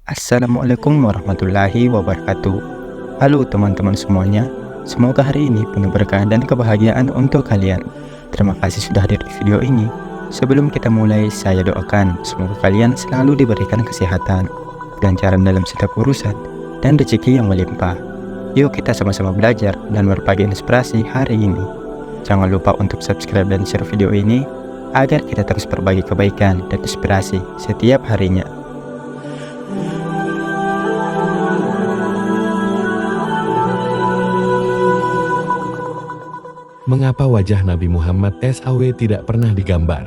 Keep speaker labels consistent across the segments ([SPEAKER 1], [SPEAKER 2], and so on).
[SPEAKER 1] Assalamualaikum warahmatullahi wabarakatuh. Halo teman-teman semuanya, semoga hari ini penuh berkah dan kebahagiaan untuk kalian. Terima kasih sudah hadir di video ini. Sebelum kita mulai, saya doakan semoga kalian selalu diberikan kesehatan, kelancaran dalam setiap urusan, dan rezeki yang melimpah. Yuk kita sama-sama belajar dan berbagi inspirasi hari ini. Jangan lupa untuk subscribe dan share video ini agar kita terus berbagi kebaikan dan inspirasi setiap harinya.
[SPEAKER 2] Mengapa wajah Nabi Muhammad SAW tidak pernah digambar?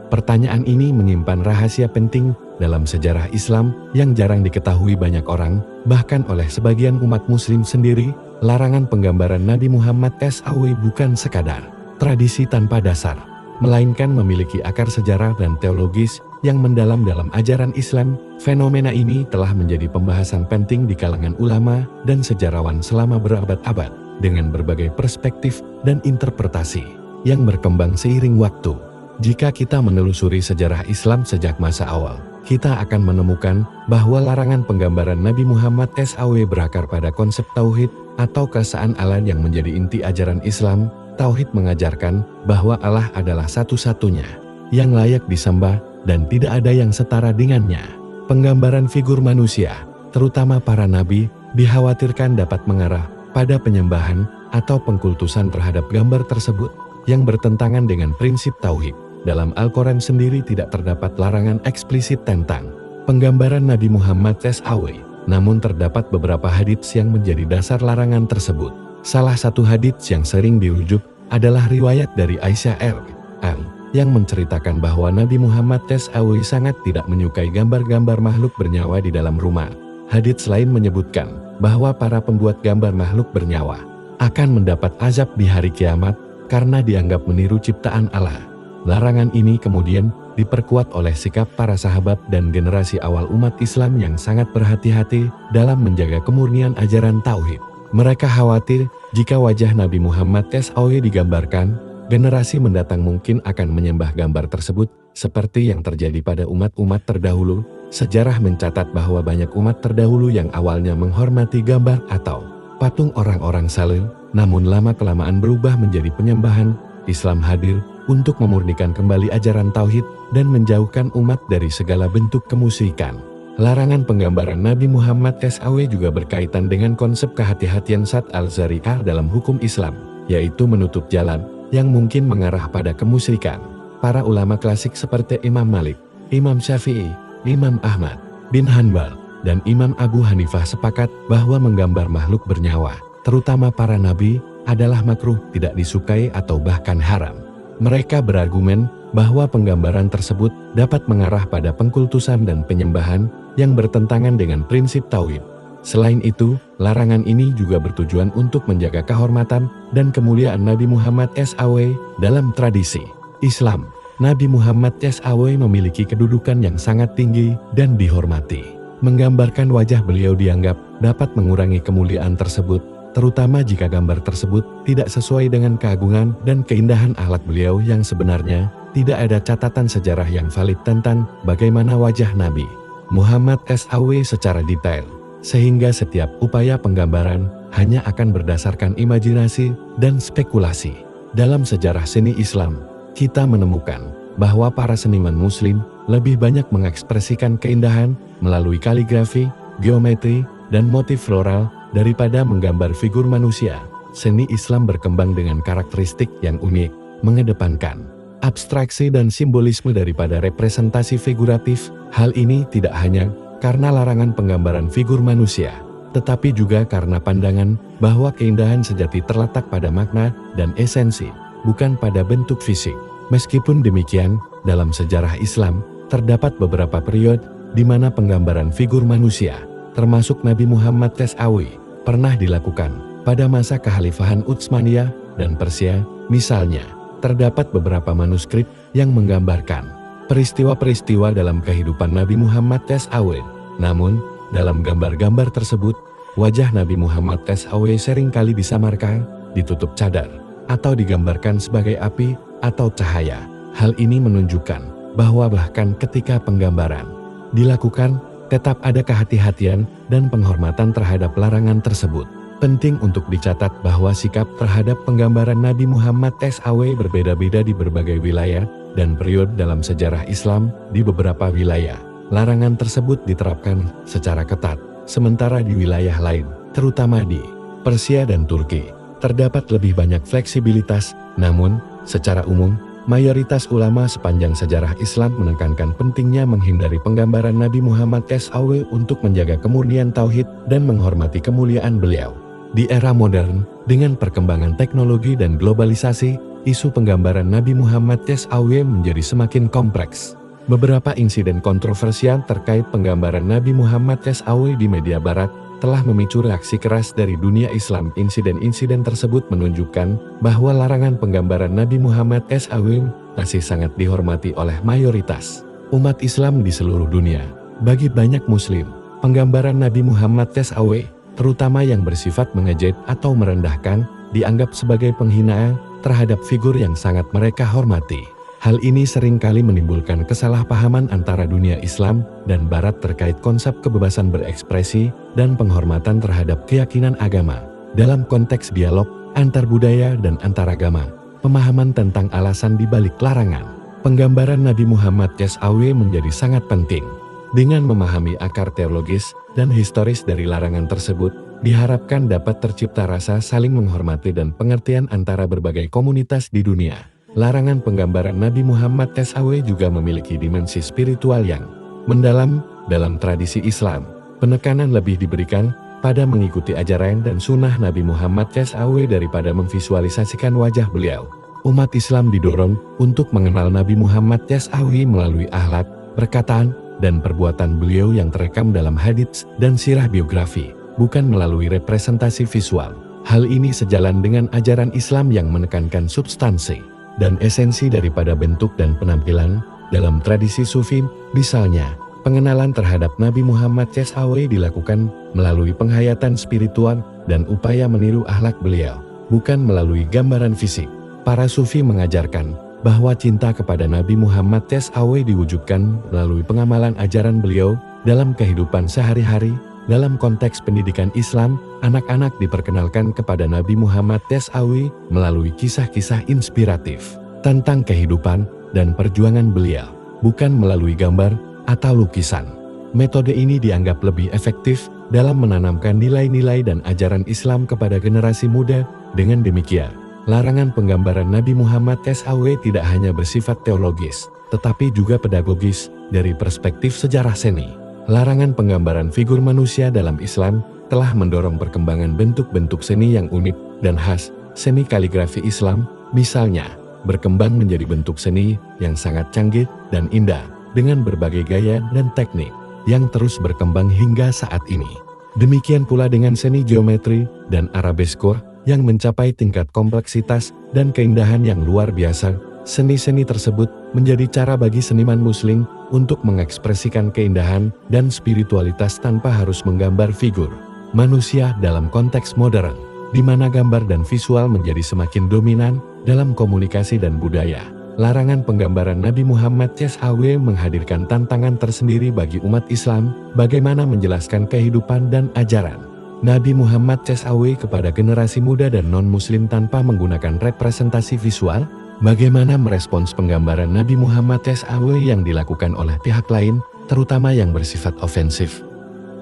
[SPEAKER 2] Pertanyaan ini menyimpan rahasia penting dalam sejarah Islam yang jarang diketahui banyak orang, bahkan oleh sebagian umat muslim sendiri. Larangan penggambaran Nabi Muhammad SAW bukan sekadar tradisi tanpa dasar, melainkan memiliki akar sejarah dan teologis yang mendalam dalam ajaran Islam. Fenomena ini telah menjadi pembahasan penting di kalangan ulama dan sejarawan selama berabad-abad, dengan berbagai perspektif dan interpretasi yang berkembang seiring waktu. Jika kita menelusuri sejarah Islam sejak masa awal, kita akan menemukan bahwa larangan penggambaran Nabi Muhammad SAW berakar pada konsep tauhid atau keesaan Allah yang menjadi inti ajaran Islam. Tauhid mengajarkan bahwa Allah adalah satu-satunya yang layak disembah dan tidak ada yang setara dengannya. Penggambaran figur manusia, terutama para nabi, dikhawatirkan dapat mengarah pada penyembahan atau pengkultusan terhadap gambar tersebut yang bertentangan dengan prinsip tauhid. Dalam Al-Quran sendiri tidak terdapat larangan eksplisit tentang penggambaran Nabi Muhammad SAW, namun terdapat beberapa hadits yang menjadi dasar larangan tersebut. Salah satu hadits yang sering dirujuk adalah riwayat dari Aisyah yang menceritakan bahwa Nabi Muhammad SAW sangat tidak menyukai gambar-gambar makhluk bernyawa di dalam rumah. Hadits lain menyebutkan bahwa para pembuat gambar makhluk bernyawa akan mendapat azab di hari kiamat karena dianggap meniru ciptaan Allah. Larangan ini kemudian diperkuat oleh sikap para sahabat dan generasi awal umat Islam yang sangat berhati-hati dalam menjaga kemurnian ajaran tauhid. Mereka khawatir jika wajah Nabi Muhammad SAW digambarkan, generasi mendatang mungkin akan menyembah gambar tersebut seperti yang terjadi pada umat-umat terdahulu. Sejarah mencatat bahwa banyak umat terdahulu yang awalnya menghormati gambar atau patung orang-orang saleh, namun lama-kelamaan berubah menjadi penyembahan. Islam hadir untuk memurnikan kembali ajaran tauhid dan menjauhkan umat dari segala bentuk kemusyrikan. Larangan penggambaran Nabi Muhammad SAW juga berkaitan dengan konsep kehati-hatian Sadd al-Zari'ah dalam hukum Islam, yaitu menutup jalan yang mungkin mengarah pada kemusyrikan. Para ulama klasik seperti Imam Malik, Imam Syafi'i, Imam Ahmad bin Hanbal, dan Imam Abu Hanifah sepakat bahwa menggambar makhluk bernyawa, terutama para nabi, adalah makruh, tidak disukai atau bahkan haram. Mereka berargumen bahwa penggambaran tersebut dapat mengarah pada pengkultusan dan penyembahan yang bertentangan dengan prinsip tauhid. Selain itu, larangan ini juga bertujuan untuk menjaga kehormatan dan kemuliaan Nabi Muhammad SAW. Dalam tradisi Islam, Nabi Muhammad SAW memiliki kedudukan yang sangat tinggi dan dihormati. Menggambarkan wajah beliau dianggap dapat mengurangi kemuliaan tersebut, terutama jika gambar tersebut tidak sesuai dengan keagungan dan keindahan akhlak beliau yang sebenarnya. Tidak ada catatan sejarah yang valid tentang bagaimana wajah Nabi Muhammad SAW secara detail, sehingga setiap upaya penggambaran hanya akan berdasarkan imajinasi dan spekulasi. Dalam sejarah seni Islam, kita menemukan bahwa para seniman muslim lebih banyak mengekspresikan keindahan melalui kaligrafi, geometri, dan motif floral daripada menggambar figur manusia. Seni Islam berkembang dengan karakteristik yang unik, mengedepankan abstraksi dan simbolisme daripada representasi figuratif. Hal ini tidak hanya karena larangan penggambaran figur manusia, tetapi juga karena pandangan bahwa keindahan sejati terletak pada makna dan esensi, bukan pada bentuk fisik. Meskipun demikian, dalam sejarah Islam, terdapat beberapa periode di mana penggambaran figur manusia, termasuk Nabi Muhammad SAW, pernah dilakukan. Pada masa kekhalifahan Utsmaniyah dan Persia, misalnya, terdapat beberapa manuskrip yang menggambarkan peristiwa-peristiwa dalam kehidupan Nabi Muhammad SAW. Namun, dalam gambar-gambar tersebut, wajah Nabi Muhammad SAW seringkali disamarkan, ditutup cadar, atau digambarkan sebagai api atau cahaya. Hal ini menunjukkan bahwa bahkan ketika penggambaran dilakukan, tetap ada kehati-hatian dan penghormatan terhadap larangan tersebut. Penting untuk dicatat bahwa sikap terhadap penggambaran Nabi Muhammad SAW berbeda-beda di berbagai wilayah dan periode dalam sejarah Islam. Di beberapa wilayah, larangan tersebut diterapkan secara ketat, sementara di wilayah lain, terutama di Persia dan Turki, terdapat lebih banyak fleksibilitas. Namun, secara umum, mayoritas ulama sepanjang sejarah Islam menekankan pentingnya menghindari penggambaran Nabi Muhammad SAW untuk menjaga kemurnian tauhid dan menghormati kemuliaan beliau. Di era modern, dengan perkembangan teknologi dan globalisasi, isu penggambaran Nabi Muhammad SAW menjadi semakin kompleks. Beberapa insiden kontroversial terkait penggambaran Nabi Muhammad SAW di media barat telah memicu reaksi keras dari dunia Islam. Insiden-insiden tersebut menunjukkan bahwa larangan penggambaran Nabi Muhammad SAW masih sangat dihormati oleh mayoritas umat Islam di seluruh dunia. Bagi banyak Muslim, penggambaran Nabi Muhammad SAW, terutama yang bersifat mengejek atau merendahkan, dianggap sebagai penghinaan terhadap figur yang sangat mereka hormati. Hal ini seringkali menimbulkan kesalahpahaman antara dunia Islam dan Barat terkait konsep kebebasan berekspresi dan penghormatan terhadap keyakinan agama. Dalam konteks dialog antar budaya dan antaragama, pemahaman tentang alasan dibalik larangan penggambaran Nabi Muhammad SAW menjadi sangat penting. Dengan memahami akar teologis dan historis dari larangan tersebut, diharapkan dapat tercipta rasa saling menghormati dan pengertian antara berbagai komunitas di dunia. Larangan penggambaran Nabi Muhammad SAW juga memiliki dimensi spiritual yang mendalam. Dalam tradisi Islam, penekanan lebih diberikan pada mengikuti ajaran dan sunnah Nabi Muhammad SAW daripada memvisualisasikan wajah beliau. Umat Islam didorong untuk mengenal Nabi Muhammad SAW melalui akhlak, perkataan, dan perbuatan beliau yang terekam dalam hadits dan sirah biografi, bukan melalui representasi visual. Hal ini sejalan dengan ajaran Islam yang menekankan substansi dan esensi daripada bentuk dan penampilan. Dalam tradisi Sufi, misalnya, pengenalan terhadap Nabi Muhammad SAW dilakukan melalui penghayatan spiritual dan upaya meniru akhlak beliau, bukan melalui gambaran fisik. Para Sufi mengajarkan bahwa cinta kepada Nabi Muhammad SAW diwujudkan melalui pengamalan ajaran beliau dalam kehidupan sehari-hari. Dalam konteks pendidikan Islam, anak-anak diperkenalkan kepada Nabi Muhammad SAW melalui kisah-kisah inspiratif tentang kehidupan dan perjuangan beliau, bukan melalui gambar atau lukisan. Metode ini dianggap lebih efektif dalam menanamkan nilai-nilai dan ajaran Islam kepada generasi muda. Dengan demikian, larangan penggambaran Nabi Muhammad SAW tidak hanya bersifat teologis, tetapi juga pedagogis dari perspektif sejarah seni. Larangan penggambaran figur manusia dalam Islam telah mendorong perkembangan bentuk-bentuk seni yang unik dan khas. Seni kaligrafi Islam, misalnya, berkembang menjadi bentuk seni yang sangat canggih dan indah, dengan berbagai gaya dan teknik yang terus berkembang hingga saat ini. Demikian pula dengan seni geometri dan arabesque yang mencapai tingkat kompleksitas dan keindahan yang luar biasa. Seni-seni tersebut menjadi cara bagi seniman muslim untuk mengekspresikan keindahan dan spiritualitas tanpa harus menggambar figur manusia dalam konteks modern, di mana gambar dan visual menjadi semakin dominan dalam komunikasi dan budaya. Larangan penggambaran Nabi Muhammad SAW menghadirkan tantangan tersendiri bagi umat Islam, bagaimana menjelaskan kehidupan dan ajaran Nabi Muhammad SAW kepada generasi muda dan non-muslim tanpa menggunakan representasi visual. Bagaimana merespons penggambaran Nabi Muhammad SAW yang dilakukan oleh pihak lain, terutama yang bersifat ofensif?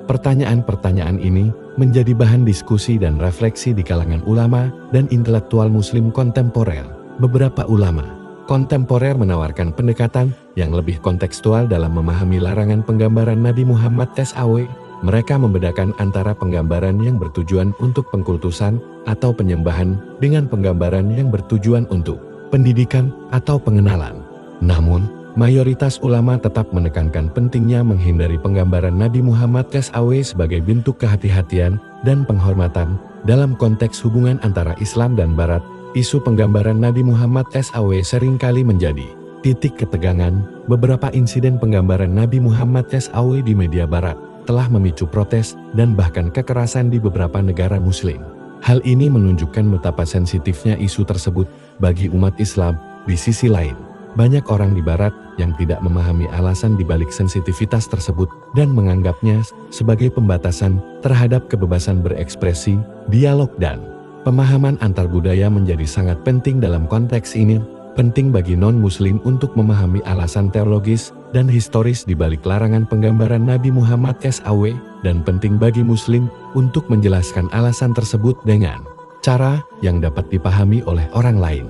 [SPEAKER 2] Pertanyaan-pertanyaan ini menjadi bahan diskusi dan refleksi di kalangan ulama dan intelektual muslim kontemporer. Beberapa ulama kontemporer menawarkan pendekatan yang lebih kontekstual dalam memahami larangan penggambaran Nabi Muhammad SAW. Mereka membedakan antara penggambaran yang bertujuan untuk pengkultusan atau penyembahan dengan penggambaran yang bertujuan untuk pendidikan atau pengenalan. Namun, mayoritas ulama tetap menekankan pentingnya menghindari penggambaran Nabi Muhammad SAW sebagai bentuk kehati-hatian dan penghormatan dalam konteks hubungan antara Islam dan Barat. Isu penggambaran Nabi Muhammad SAW seringkali menjadi titik ketegangan. Beberapa insiden penggambaran Nabi Muhammad SAW di media Barat telah memicu protes dan bahkan kekerasan di beberapa negara Muslim. Hal ini menunjukkan betapa sensitifnya isu tersebut bagi umat Islam. Di sisi lain, Banyak orang di Barat yang tidak memahami alasan dibalik sensitivitas tersebut dan menganggapnya sebagai pembatasan terhadap kebebasan berekspresi, dialog, dan pemahaman antar budaya menjadi sangat penting dalam konteks ini. Penting bagi non-muslim untuk memahami alasan teologis dan historis di balik larangan penggambaran Nabi Muhammad SAW, dan penting bagi muslim untuk menjelaskan alasan tersebut dengan cara yang dapat dipahami oleh orang lain.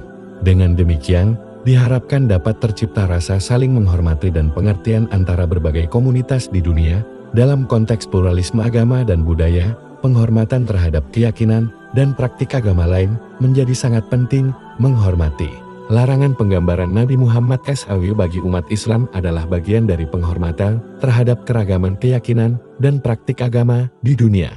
[SPEAKER 2] Dengan demikian, diharapkan dapat tercipta rasa saling menghormati dan pengertian antara berbagai komunitas di dunia, dalam konteks pluralisme agama dan budaya. Penghormatan terhadap keyakinan dan praktik agama lain menjadi sangat penting. Menghormati larangan penggambaran Nabi Muhammad SAW bagi umat Islam adalah bagian dari penghormatan terhadap keragaman keyakinan dan praktik agama di dunia.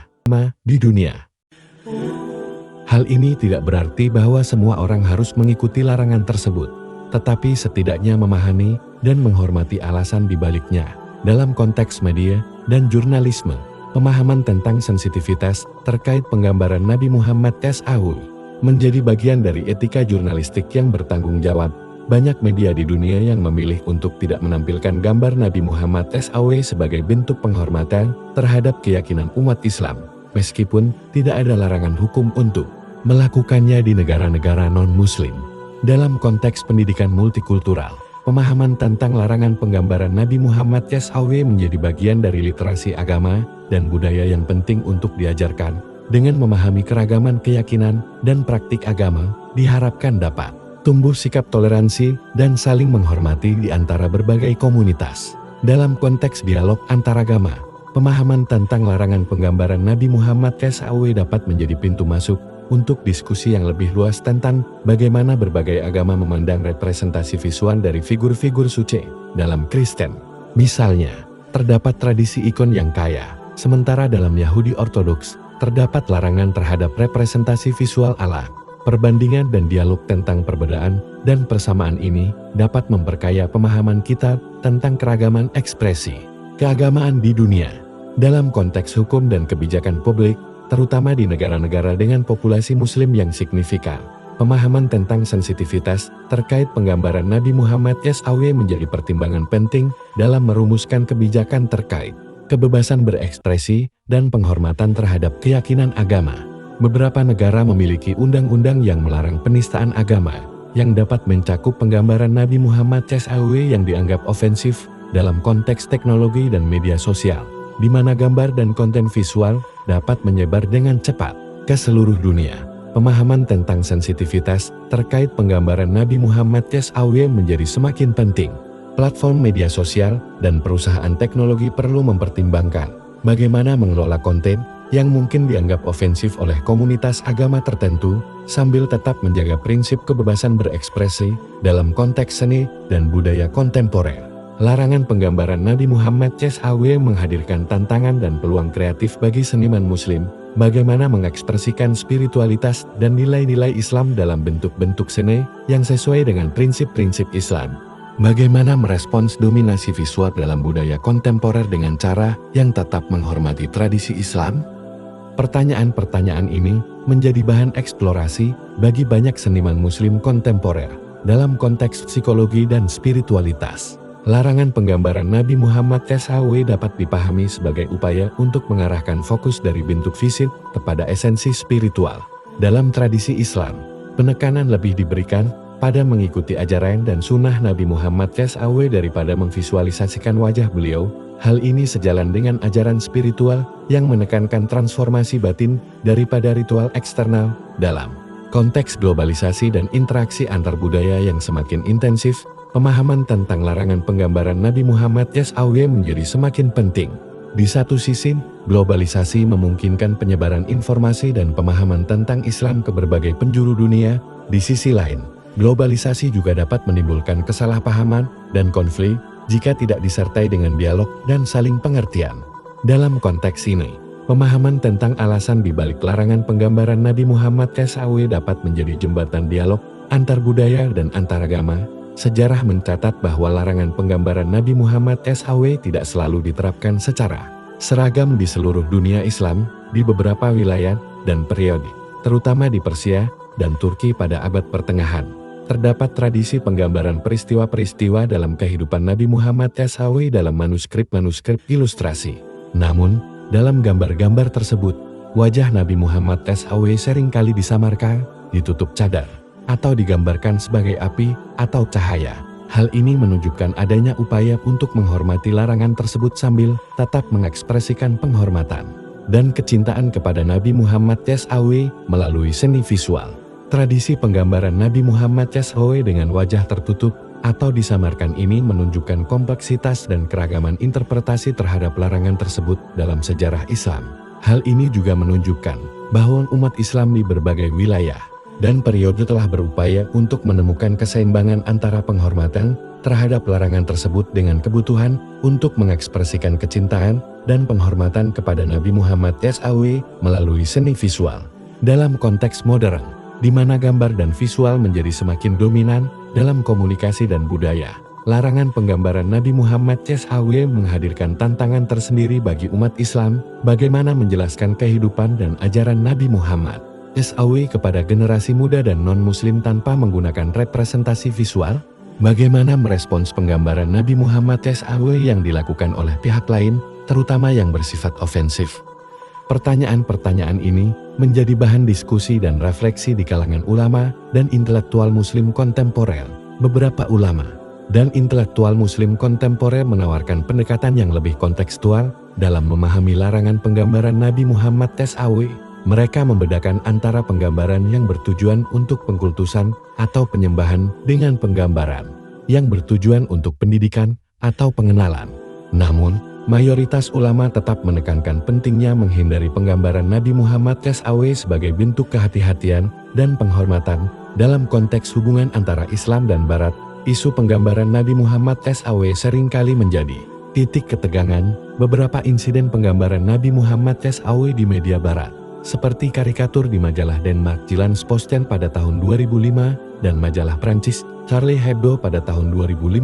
[SPEAKER 2] Hal ini tidak berarti bahwa semua orang harus mengikuti larangan tersebut, tetapi setidaknya memahami dan menghormati alasan di baliknya. Dalam konteks media dan jurnalisme, pemahaman tentang sensitivitas terkait penggambaran Nabi Muhammad SAW menjadi bagian dari etika jurnalistik yang bertanggung jawab. Banyak media di dunia yang memilih untuk tidak menampilkan gambar Nabi Muhammad SAW sebagai bentuk penghormatan terhadap keyakinan umat Islam, meskipun tidak ada larangan hukum untuk melakukannya di negara-negara non-muslim. Dalam konteks pendidikan multikultural, pemahaman tentang larangan penggambaran Nabi Muhammad SAW menjadi bagian dari literasi agama dan budaya yang penting untuk diajarkan. Dengan memahami keragaman keyakinan dan praktik agama, diharapkan dapat tumbuh sikap toleransi dan saling menghormati di antara berbagai komunitas. Dalam konteks dialog antaragama, pemahaman tentang larangan penggambaran Nabi Muhammad SAW dapat menjadi pintu masuk untuk diskusi yang lebih luas tentang bagaimana berbagai agama memandang representasi visual dari figur-figur suci dalam Kristen. Misalnya, terdapat tradisi ikon yang kaya, sementara dalam Yahudi Ortodoks terdapat larangan terhadap representasi visual Allah. Perbandingan dan dialog tentang perbedaan dan persamaan ini dapat memperkaya pemahaman kita tentang keragaman ekspresi keagamaan di dunia. Dalam konteks hukum dan kebijakan publik, terutama di negara-negara dengan populasi muslim yang signifikan, pemahaman tentang sensitivitas terkait penggambaran Nabi Muhammad SAW menjadi pertimbangan penting dalam merumuskan kebijakan terkait kebebasan berekspresi dan penghormatan terhadap keyakinan agama. Beberapa negara memiliki undang-undang yang melarang penistaan agama, yang dapat mencakup penggambaran Nabi Muhammad SAW yang dianggap ofensif dalam konteks teknologi dan media sosial, di mana gambar dan konten visual dapat menyebar dengan cepat ke seluruh dunia. Pemahaman tentang sensitivitas terkait penggambaran Nabi Muhammad SAW menjadi semakin penting. Platform media sosial dan perusahaan teknologi perlu mempertimbangkan bagaimana mengelola konten yang mungkin dianggap ofensif oleh komunitas agama tertentu, sambil tetap menjaga prinsip kebebasan berekspresi dalam konteks seni dan budaya kontemporer. Larangan penggambaran Nabi Muhammad SAW menghadirkan tantangan dan peluang kreatif bagi seniman muslim, bagaimana mengekspresikan spiritualitas dan nilai-nilai Islam dalam bentuk-bentuk seni yang sesuai dengan prinsip-prinsip Islam. Bagaimana merespons dominasi visual dalam budaya kontemporer dengan cara yang tetap menghormati tradisi Islam? Pertanyaan-pertanyaan ini menjadi bahan eksplorasi bagi banyak seniman muslim kontemporer dalam konteks psikologi dan spiritualitas. Larangan penggambaran Nabi Muhammad SAW dapat dipahami sebagai upaya untuk mengarahkan fokus dari bentuk fisik kepada esensi spiritual. Dalam tradisi Islam, penekanan lebih diberikan pada mengikuti ajaran dan sunnah Nabi Muhammad SAW daripada memvisualisasikan wajah beliau. Hal ini sejalan dengan ajaran spiritual yang menekankan transformasi batin daripada ritual eksternal. Dalam konteks globalisasi dan interaksi antar budaya yang semakin intensif, pemahaman tentang larangan penggambaran Nabi Muhammad SAW menjadi semakin penting. Di satu sisi, globalisasi memungkinkan penyebaran informasi dan pemahaman tentang Islam ke berbagai penjuru dunia. Di sisi lain, globalisasi juga dapat menimbulkan kesalahpahaman dan konflik jika tidak disertai dengan dialog dan saling pengertian. Dalam konteks ini, pemahaman tentang alasan di balik larangan penggambaran Nabi Muhammad SAW dapat menjadi jembatan dialog antar budaya dan antaragama. Sejarah mencatat bahwa larangan penggambaran Nabi Muhammad SAW tidak selalu diterapkan secara seragam di seluruh dunia Islam. Di beberapa wilayah dan periode, terutama di Persia dan Turki pada abad pertengahan, terdapat tradisi penggambaran peristiwa-peristiwa dalam kehidupan Nabi Muhammad SAW dalam manuskrip-manuskrip ilustrasi. Namun, dalam gambar-gambar tersebut, wajah Nabi Muhammad SAW seringkali disamarkan, ditutup cadar, atau digambarkan sebagai api atau cahaya. Hal ini menunjukkan adanya upaya untuk menghormati larangan tersebut sambil tetap mengekspresikan penghormatan dan kecintaan kepada Nabi Muhammad SAW melalui seni visual. Tradisi penggambaran Nabi Muhammad SAW dengan wajah tertutup atau disamarkan ini menunjukkan kompleksitas dan keragaman interpretasi terhadap larangan tersebut dalam sejarah Islam. Hal ini juga menunjukkan bahwa umat Islam di berbagai wilayah dan periode telah berupaya untuk menemukan keseimbangan antara penghormatan terhadap larangan tersebut dengan kebutuhan untuk mengekspresikan kecintaan dan penghormatan kepada Nabi Muhammad SAW melalui seni visual. Dalam konteks modern, di mana gambar dan visual menjadi semakin dominan dalam komunikasi dan budaya, larangan penggambaran Nabi Muhammad SAW menghadirkan tantangan tersendiri bagi umat Islam, bagaimana menjelaskan kehidupan dan ajaran Nabi Muhammad SAW kepada generasi muda dan non-muslim tanpa menggunakan representasi visual. Bagaimana merespons penggambaran Nabi Muhammad SAW yang dilakukan oleh pihak lain, terutama yang bersifat ofensif. Pertanyaan-pertanyaan ini menjadi bahan diskusi dan refleksi di kalangan ulama dan intelektual muslim kontemporer. Beberapa ulama dan intelektual muslim kontemporer menawarkan pendekatan yang lebih kontekstual dalam memahami larangan penggambaran Nabi Muhammad SAW. Mereka membedakan antara penggambaran yang bertujuan untuk pengkultusan atau penyembahan dengan penggambaran yang bertujuan untuk pendidikan atau pengenalan. Namun, mayoritas ulama tetap menekankan pentingnya menghindari penggambaran Nabi Muhammad SAW sebagai bentuk kehati-hatian dan penghormatan dalam konteks hubungan antara Islam dan Barat. Isu penggambaran Nabi Muhammad SAW seringkali menjadi titik ketegangan. Beberapa insiden penggambaran Nabi Muhammad SAW di media Barat, seperti karikatur di majalah Denmark Jyllands-Posten pada tahun 2005 dan majalah Prancis Charlie Hebdo pada tahun 2015,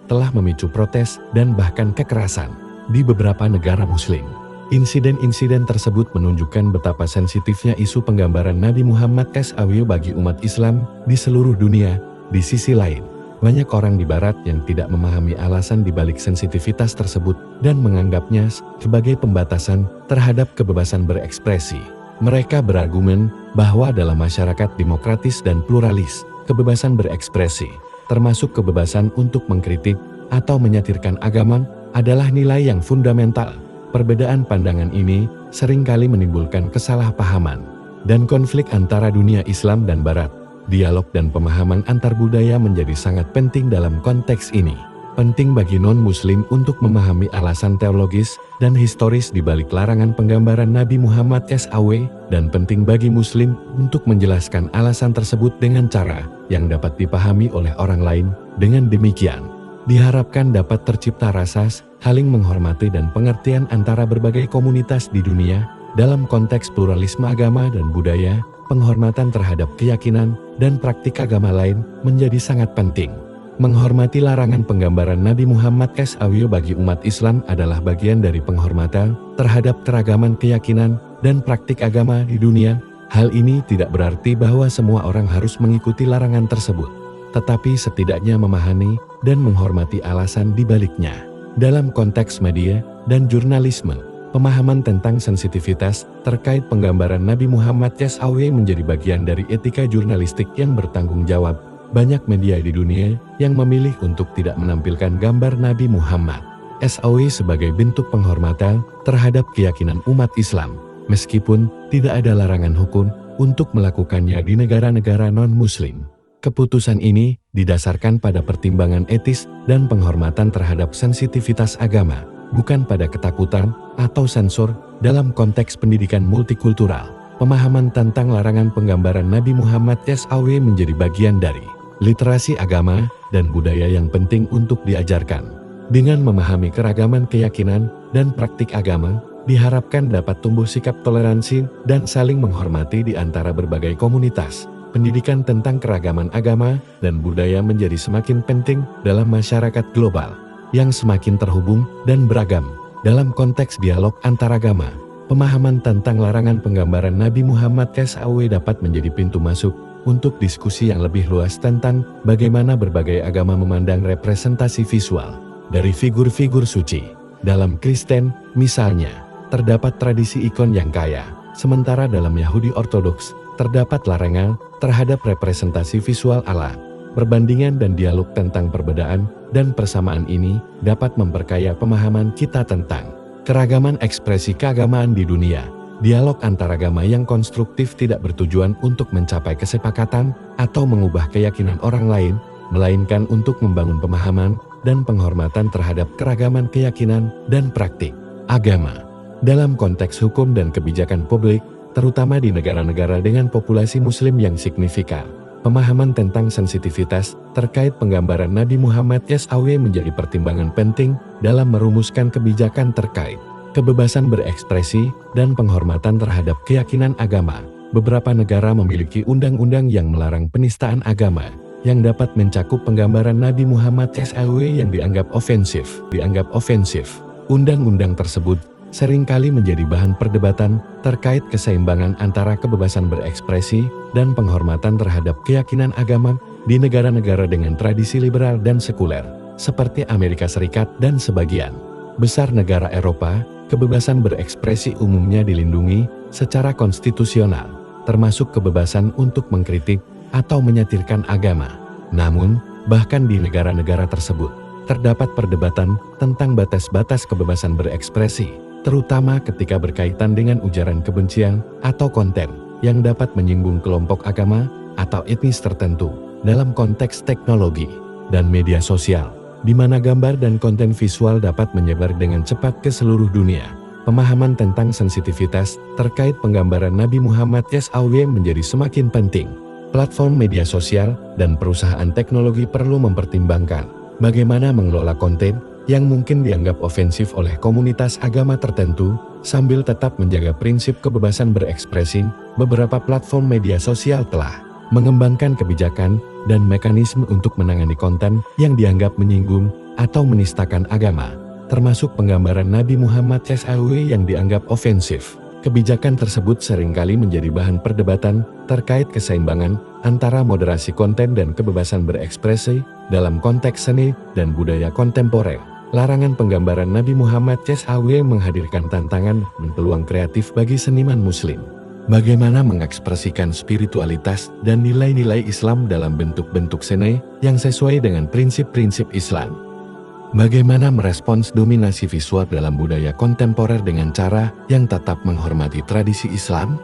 [SPEAKER 2] telah memicu protes dan bahkan kekerasan di beberapa negara muslim. Insiden-insiden tersebut menunjukkan betapa sensitifnya isu penggambaran Nabi Muhammad SAW bagi umat Islam di seluruh dunia. Di sisi lain, banyak orang di Barat yang tidak memahami alasan dibalik sensitivitas tersebut dan menganggapnya sebagai pembatasan terhadap kebebasan berekspresi. Mereka berargumen bahwa dalam masyarakat demokratis dan pluralis, kebebasan berekspresi, termasuk kebebasan untuk mengkritik atau menyatirkan agama, adalah nilai yang fundamental. Perbedaan pandangan ini seringkali menimbulkan kesalahpahaman dan konflik antara dunia Islam dan Barat. Dialog dan pemahaman antar budaya menjadi sangat penting dalam konteks ini. Penting bagi non-muslim untuk memahami alasan teologis dan historis di balik larangan penggambaran Nabi Muhammad SAW, dan penting bagi muslim untuk menjelaskan alasan tersebut dengan cara yang dapat dipahami oleh orang lain. Dengan demikian, diharapkan dapat tercipta rasa saling menghormati dan pengertian antara berbagai komunitas di dunia. Dalam konteks pluralisme agama dan budaya, penghormatan terhadap keyakinan dan praktik agama lain menjadi sangat penting. Menghormati larangan penggambaran Nabi Muhammad SAW bagi umat Islam adalah bagian dari penghormatan terhadap keragaman keyakinan dan praktik agama di dunia. Hal ini tidak berarti bahwa semua orang harus mengikuti larangan tersebut, tetapi setidaknya memahami dan menghormati alasan di baliknya. Dalam konteks media dan jurnalisme, pemahaman tentang sensitivitas terkait penggambaran Nabi Muhammad SAW menjadi bagian dari etika jurnalistik yang bertanggung jawab. Banyak media di dunia yang memilih untuk tidak menampilkan gambar Nabi Muhammad SAW sebagai bentuk penghormatan terhadap keyakinan umat Islam, meskipun tidak ada larangan hukum untuk melakukannya di negara-negara non-muslim. Keputusan ini didasarkan pada pertimbangan etis dan penghormatan terhadap sensitivitas agama, bukan pada ketakutan atau sensor. Dalam konteks pendidikan multikultural, pemahaman tentang larangan penggambaran Nabi Muhammad SAW menjadi bagian dari literasi agama dan budaya yang penting untuk diajarkan. Dengan memahami keragaman keyakinan dan praktik agama, diharapkan dapat tumbuh sikap toleransi dan saling menghormati di antara berbagai komunitas. Pendidikan tentang keragaman agama dan budaya menjadi semakin penting dalam masyarakat global yang semakin terhubung dan beragam. Dalam konteks dialog antaragama, pemahaman tentang larangan penggambaran Nabi Muhammad SAW dapat menjadi pintu masuk untuk diskusi yang lebih luas tentang bagaimana berbagai agama memandang representasi visual dari figur-figur suci. Dalam Kristen, misalnya, terdapat tradisi ikon yang kaya, sementara dalam Yahudi Ortodoks, terdapat larangan terhadap representasi visual Allah. Perbandingan dan dialog tentang perbedaan dan persamaan ini dapat memperkaya pemahaman kita tentang keragaman ekspresi keagamaan di dunia. Dialog antaragama yang konstruktif tidak bertujuan untuk mencapai kesepakatan atau mengubah keyakinan orang lain, melainkan untuk membangun pemahaman dan penghormatan terhadap keragaman keyakinan dan praktik agama. Dalam konteks hukum dan kebijakan publik, terutama di negara-negara dengan populasi muslim yang signifikan, pemahaman tentang sensitivitas terkait penggambaran Nabi Muhammad SAW menjadi pertimbangan penting dalam merumuskan kebijakan terkait kebebasan berekspresi dan penghormatan terhadap keyakinan agama. Beberapa negara memiliki undang-undang yang melarang penistaan agama, yang dapat mencakup penggambaran Nabi Muhammad SAW yang dianggap ofensif. Undang-undang tersebut seringkali menjadi bahan perdebatan terkait keseimbangan antara kebebasan berekspresi dan penghormatan terhadap keyakinan agama di negara-negara dengan tradisi liberal dan sekuler, seperti Amerika Serikat dan sebagian besar negara Eropa. Kebebasan berekspresi umumnya dilindungi secara konstitusional, termasuk kebebasan untuk mengkritik atau menyatirkan agama. Namun, bahkan di negara-negara tersebut, terdapat perdebatan tentang batas-batas kebebasan berekspresi, terutama ketika berkaitan dengan ujaran kebencian atau konten yang dapat menyinggung kelompok agama atau etnis tertentu dalam konteks teknologi dan media sosial, di mana gambar dan konten visual dapat menyebar dengan cepat ke seluruh dunia. Pemahaman tentang sensitivitas terkait penggambaran Nabi Muhammad SAW menjadi semakin penting. Platform media sosial dan perusahaan teknologi perlu mempertimbangkan bagaimana mengelola konten yang mungkin dianggap ofensif oleh komunitas agama tertentu, sambil tetap menjaga prinsip kebebasan berekspresi. Beberapa platform media sosial telah mengembangkan kebijakan dan mekanisme untuk menangani konten yang dianggap menyinggung atau menistakan agama, termasuk penggambaran Nabi Muhammad SAW yang dianggap ofensif. Kebijakan tersebut seringkali menjadi bahan perdebatan terkait keseimbangan antara moderasi konten dan kebebasan berekspresi dalam konteks seni dan budaya kontemporer. Larangan penggambaran Nabi Muhammad SAW menghadirkan tantangan dan peluang kreatif bagi seniman muslim. Bagaimana mengekspresikan spiritualitas dan nilai-nilai Islam dalam bentuk-bentuk seni yang sesuai dengan prinsip-prinsip Islam? Bagaimana merespons dominasi visual dalam budaya kontemporer dengan cara yang tetap menghormati tradisi Islam?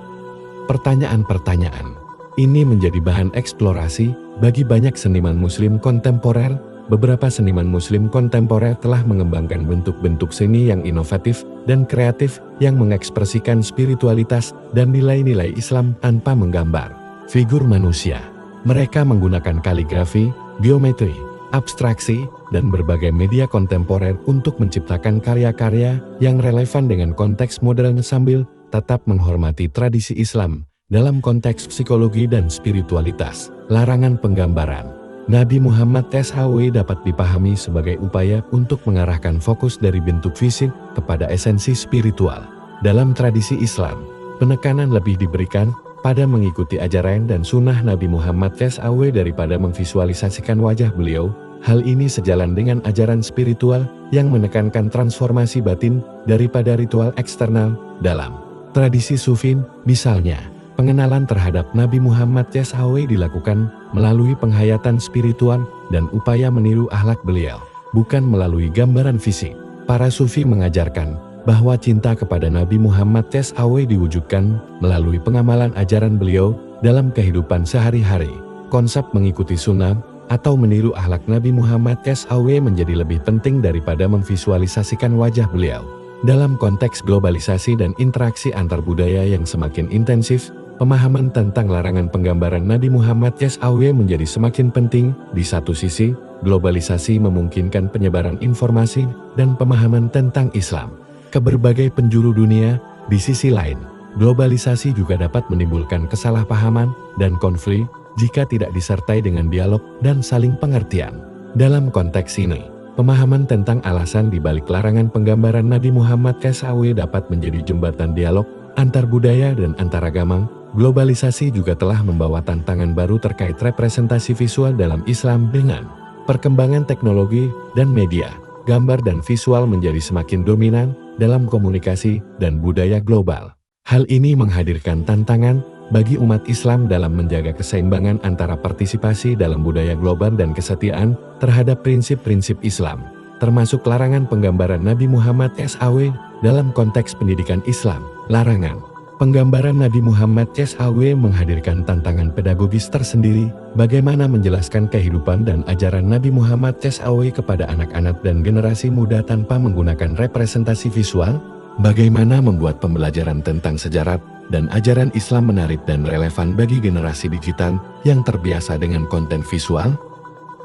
[SPEAKER 2] Pertanyaan-pertanyaan ini menjadi bahan eksplorasi bagi banyak seniman muslim kontemporer. Beberapa seniman muslim kontemporer telah mengembangkan bentuk-bentuk seni yang inovatif dan kreatif yang mengekspresikan spiritualitas dan nilai-nilai Islam tanpa menggambar figur manusia. Mereka menggunakan kaligrafi, geometri, abstraksi, dan berbagai media kontemporer untuk menciptakan karya-karya yang relevan dengan konteks modern sambil tetap menghormati tradisi Islam dalam konteks psikologi dan spiritualitas. Larangan penggambaran Nabi Muhammad SAW dapat dipahami sebagai upaya untuk mengarahkan fokus dari bentuk fisik kepada esensi spiritual. Dalam tradisi Islam, penekanan lebih diberikan pada mengikuti ajaran dan sunnah Nabi Muhammad SAW daripada memvisualisasikan wajah beliau. Hal ini sejalan dengan ajaran spiritual yang menekankan transformasi batin daripada ritual eksternal. Dalam tradisi Sufi, misalnya, pengenalan terhadap Nabi Muhammad SAW dilakukan melalui penghayatan spiritual dan upaya meniru akhlak beliau, bukan melalui gambaran fisik. Para Sufi mengajarkan bahwa cinta kepada Nabi Muhammad SAW diwujudkan melalui pengamalan ajaran beliau dalam kehidupan sehari-hari. Konsep mengikuti sunnah atau meniru akhlak Nabi Muhammad SAW menjadi lebih penting daripada memvisualisasikan wajah beliau. Dalam konteks globalisasi dan interaksi antar budaya yang semakin intensif, pemahaman tentang larangan penggambaran Nabi Muhammad SAW menjadi semakin penting. Di satu sisi, globalisasi memungkinkan penyebaran informasi dan pemahaman tentang Islam ke berbagai penjuru dunia. Di sisi lain, globalisasi juga dapat menimbulkan kesalahpahaman dan konflik jika tidak disertai dengan dialog dan saling pengertian. Dalam konteks ini, pemahaman tentang alasan di balik larangan penggambaran Nabi Muhammad SAW dapat menjadi jembatan dialog Antar budaya dan antaragama, globalisasi juga telah membawa tantangan baru terkait representasi visual dalam Islam dengan perkembangan teknologi dan media. Gambar dan visual menjadi semakin dominan dalam komunikasi dan budaya global. Hal ini menghadirkan tantangan bagi umat Islam dalam menjaga keseimbangan antara partisipasi dalam budaya global dan kesetiaan terhadap prinsip-prinsip Islam, termasuk larangan penggambaran Nabi Muhammad SAW dalam konteks pendidikan Islam. Larangan penggambaran Nabi Muhammad SAW menghadirkan tantangan pedagogis tersendiri, bagaimana menjelaskan kehidupan dan ajaran Nabi Muhammad SAW kepada anak-anak dan generasi muda tanpa menggunakan representasi visual, bagaimana membuat pembelajaran tentang sejarah dan ajaran Islam menarik dan relevan bagi generasi digital yang terbiasa dengan konten visual.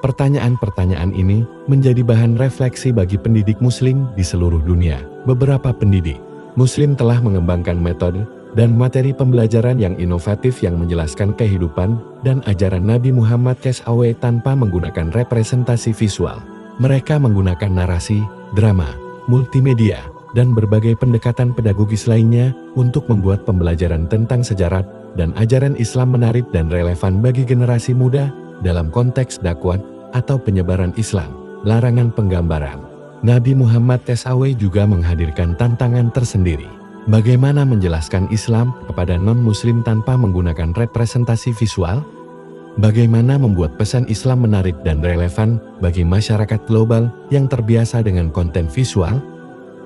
[SPEAKER 2] Pertanyaan-pertanyaan ini menjadi bahan refleksi bagi pendidik Muslim di seluruh dunia. Beberapa pendidik Muslim telah mengembangkan metode dan materi pembelajaran yang inovatif yang menjelaskan kehidupan dan ajaran Nabi Muhammad SAW tanpa menggunakan representasi visual. Mereka menggunakan narasi, drama, multimedia, dan berbagai pendekatan pedagogis lainnya untuk membuat pembelajaran tentang sejarah dan ajaran Islam menarik dan relevan bagi generasi muda dalam konteks dakwah atau penyebaran Islam. Larangan penggambaran Nabi Muhammad SAW juga menghadirkan tantangan tersendiri. Bagaimana menjelaskan Islam kepada non-muslim tanpa menggunakan representasi visual? Bagaimana membuat pesan Islam menarik dan relevan bagi masyarakat global yang terbiasa dengan konten visual?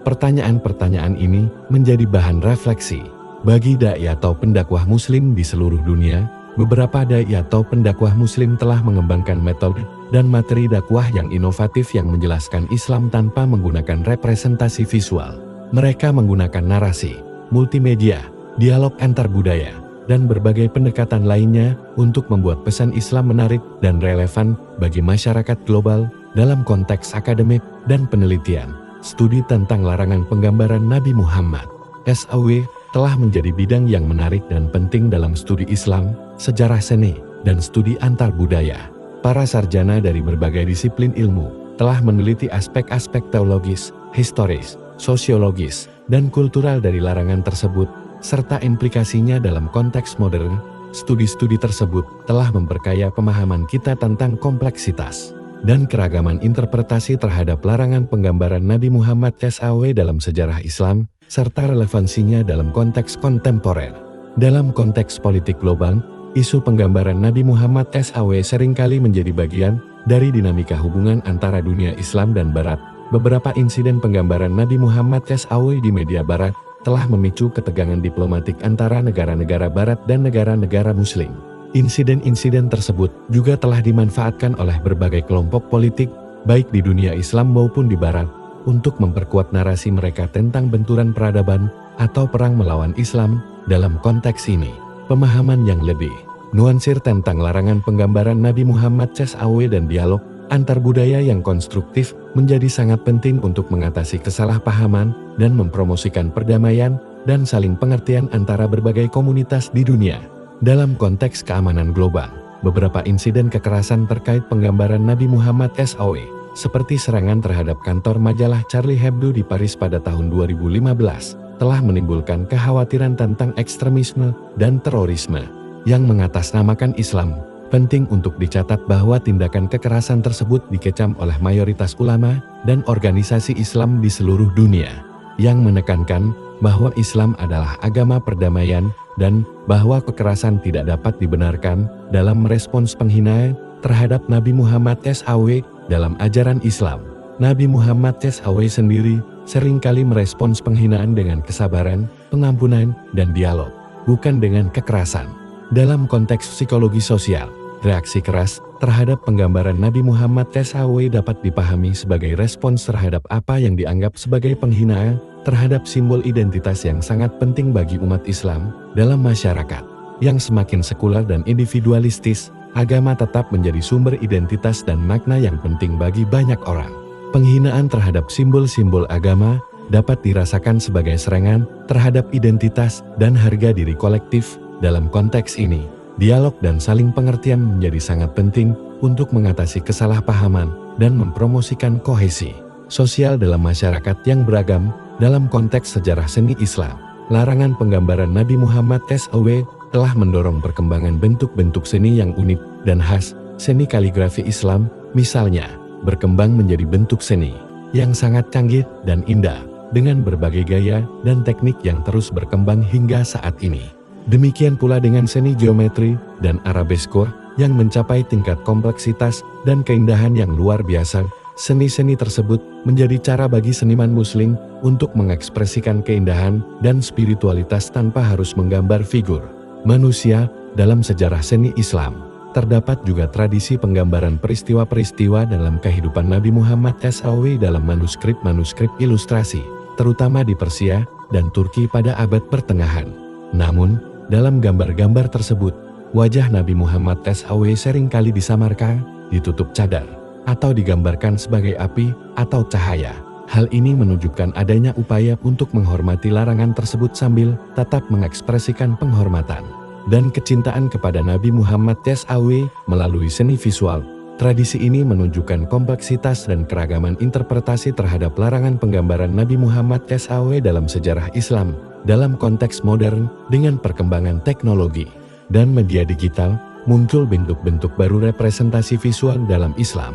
[SPEAKER 2] Pertanyaan-pertanyaan ini menjadi bahan refleksi bagi dai atau pendakwah muslim di seluruh dunia. Beberapa dai atau pendakwah muslim telah mengembangkan metode dan materi dakwah yang inovatif yang menjelaskan Islam tanpa menggunakan representasi visual. Mereka menggunakan narasi, multimedia, dialog antar budaya, dan berbagai pendekatan lainnya untuk membuat pesan Islam menarik dan relevan bagi masyarakat global dalam konteks akademik dan penelitian. Studi tentang larangan penggambaran Nabi Muhammad SAW telah menjadi bidang yang menarik dan penting dalam studi Islam, sejarah seni, dan studi antar budaya. Para sarjana dari berbagai disiplin ilmu telah meneliti aspek-aspek teologis, historis, sosiologis, dan kultural dari larangan tersebut, serta implikasinya dalam konteks modern. Studi-studi tersebut telah memperkaya pemahaman kita tentang kompleksitas dan keragaman interpretasi terhadap larangan penggambaran Nabi Muhammad SAW dalam sejarah Islam, serta relevansinya dalam konteks kontemporer. Dalam konteks politik global, isu penggambaran Nabi Muhammad SAW seringkali menjadi bagian dari dinamika hubungan antara dunia Islam dan Barat. Beberapa insiden penggambaran Nabi Muhammad SAW di media Barat telah memicu ketegangan diplomatik antara negara-negara Barat dan negara-negara Muslim. Insiden-insiden tersebut juga telah dimanfaatkan oleh berbagai kelompok politik, baik di dunia Islam maupun di Barat, untuk memperkuat narasi mereka tentang benturan peradaban atau perang melawan Islam. Dalam konteks ini, pemahaman yang lebih nuansir tentang larangan penggambaran Nabi Muhammad SAW dan dialog antar budaya yang konstruktif menjadi sangat penting untuk mengatasi kesalahpahaman dan mempromosikan perdamaian dan saling pengertian antara berbagai komunitas di dunia. Dalam konteks keamanan global, beberapa insiden kekerasan terkait penggambaran Nabi Muhammad SAW, seperti serangan terhadap kantor majalah Charlie Hebdo di Paris pada tahun 2015, telah menimbulkan kekhawatiran tentang ekstremisme dan terorisme yang mengatasnamakan Islam. Penting untuk dicatat bahwa tindakan kekerasan tersebut dikecam oleh mayoritas ulama dan organisasi Islam di seluruh dunia, yang menekankan bahwa Islam adalah agama perdamaian dan bahwa kekerasan tidak dapat dibenarkan dalam merespons penghinaan terhadap Nabi Muhammad SAW dalam ajaran Islam. Nabi Muhammad SAW sendiri seringkali merespons penghinaan dengan kesabaran, pengampunan, dan dialog, bukan dengan kekerasan. Dalam konteks psikologi sosial, reaksi keras terhadap penggambaran Nabi Muhammad SAW dapat dipahami sebagai respons terhadap apa yang dianggap sebagai penghinaan terhadap simbol identitas yang sangat penting bagi umat Islam. Dalam masyarakat yang semakin sekuler dan individualistis, agama tetap menjadi sumber identitas dan makna yang penting bagi banyak orang. Penghinaan terhadap simbol-simbol agama dapat dirasakan sebagai serangan terhadap identitas dan harga diri kolektif. Dalam konteks ini, dialog dan saling pengertian menjadi sangat penting untuk mengatasi kesalahpahaman dan mempromosikan kohesi sosial dalam masyarakat yang beragam. Dalam konteks sejarah seni Islam, larangan penggambaran Nabi Muhammad SAW telah mendorong perkembangan bentuk-bentuk seni yang unik dan khas. Seni kaligrafi Islam, misalnya, berkembang menjadi bentuk seni yang sangat canggih dan indah, dengan berbagai gaya dan teknik yang terus berkembang hingga saat ini. Demikian pula dengan seni geometri dan arabesko yang mencapai tingkat kompleksitas dan keindahan yang luar biasa. Seni-seni tersebut menjadi cara bagi seniman muslim untuk mengekspresikan keindahan dan spiritualitas tanpa harus menggambar figur manusia. Dalam sejarah seni Islam, terdapat juga tradisi penggambaran peristiwa-peristiwa dalam kehidupan Nabi Muhammad SAW dalam manuskrip-manuskrip ilustrasi, terutama di Persia dan Turki pada abad pertengahan. Namun, dalam gambar-gambar tersebut, wajah Nabi Muhammad SAW seringkali disamarkan, ditutup cadar, atau digambarkan sebagai api atau cahaya. Hal ini menunjukkan adanya upaya untuk menghormati larangan tersebut sambil tetap mengekspresikan penghormatan dan kecintaan kepada Nabi Muhammad SAW melalui seni visual. Tradisi ini menunjukkan kompleksitas dan keragaman interpretasi terhadap larangan penggambaran Nabi Muhammad SAW dalam sejarah Islam. Dalam konteks modern, dengan perkembangan teknologi dan media digital, muncul bentuk-bentuk baru representasi visual dalam Islam.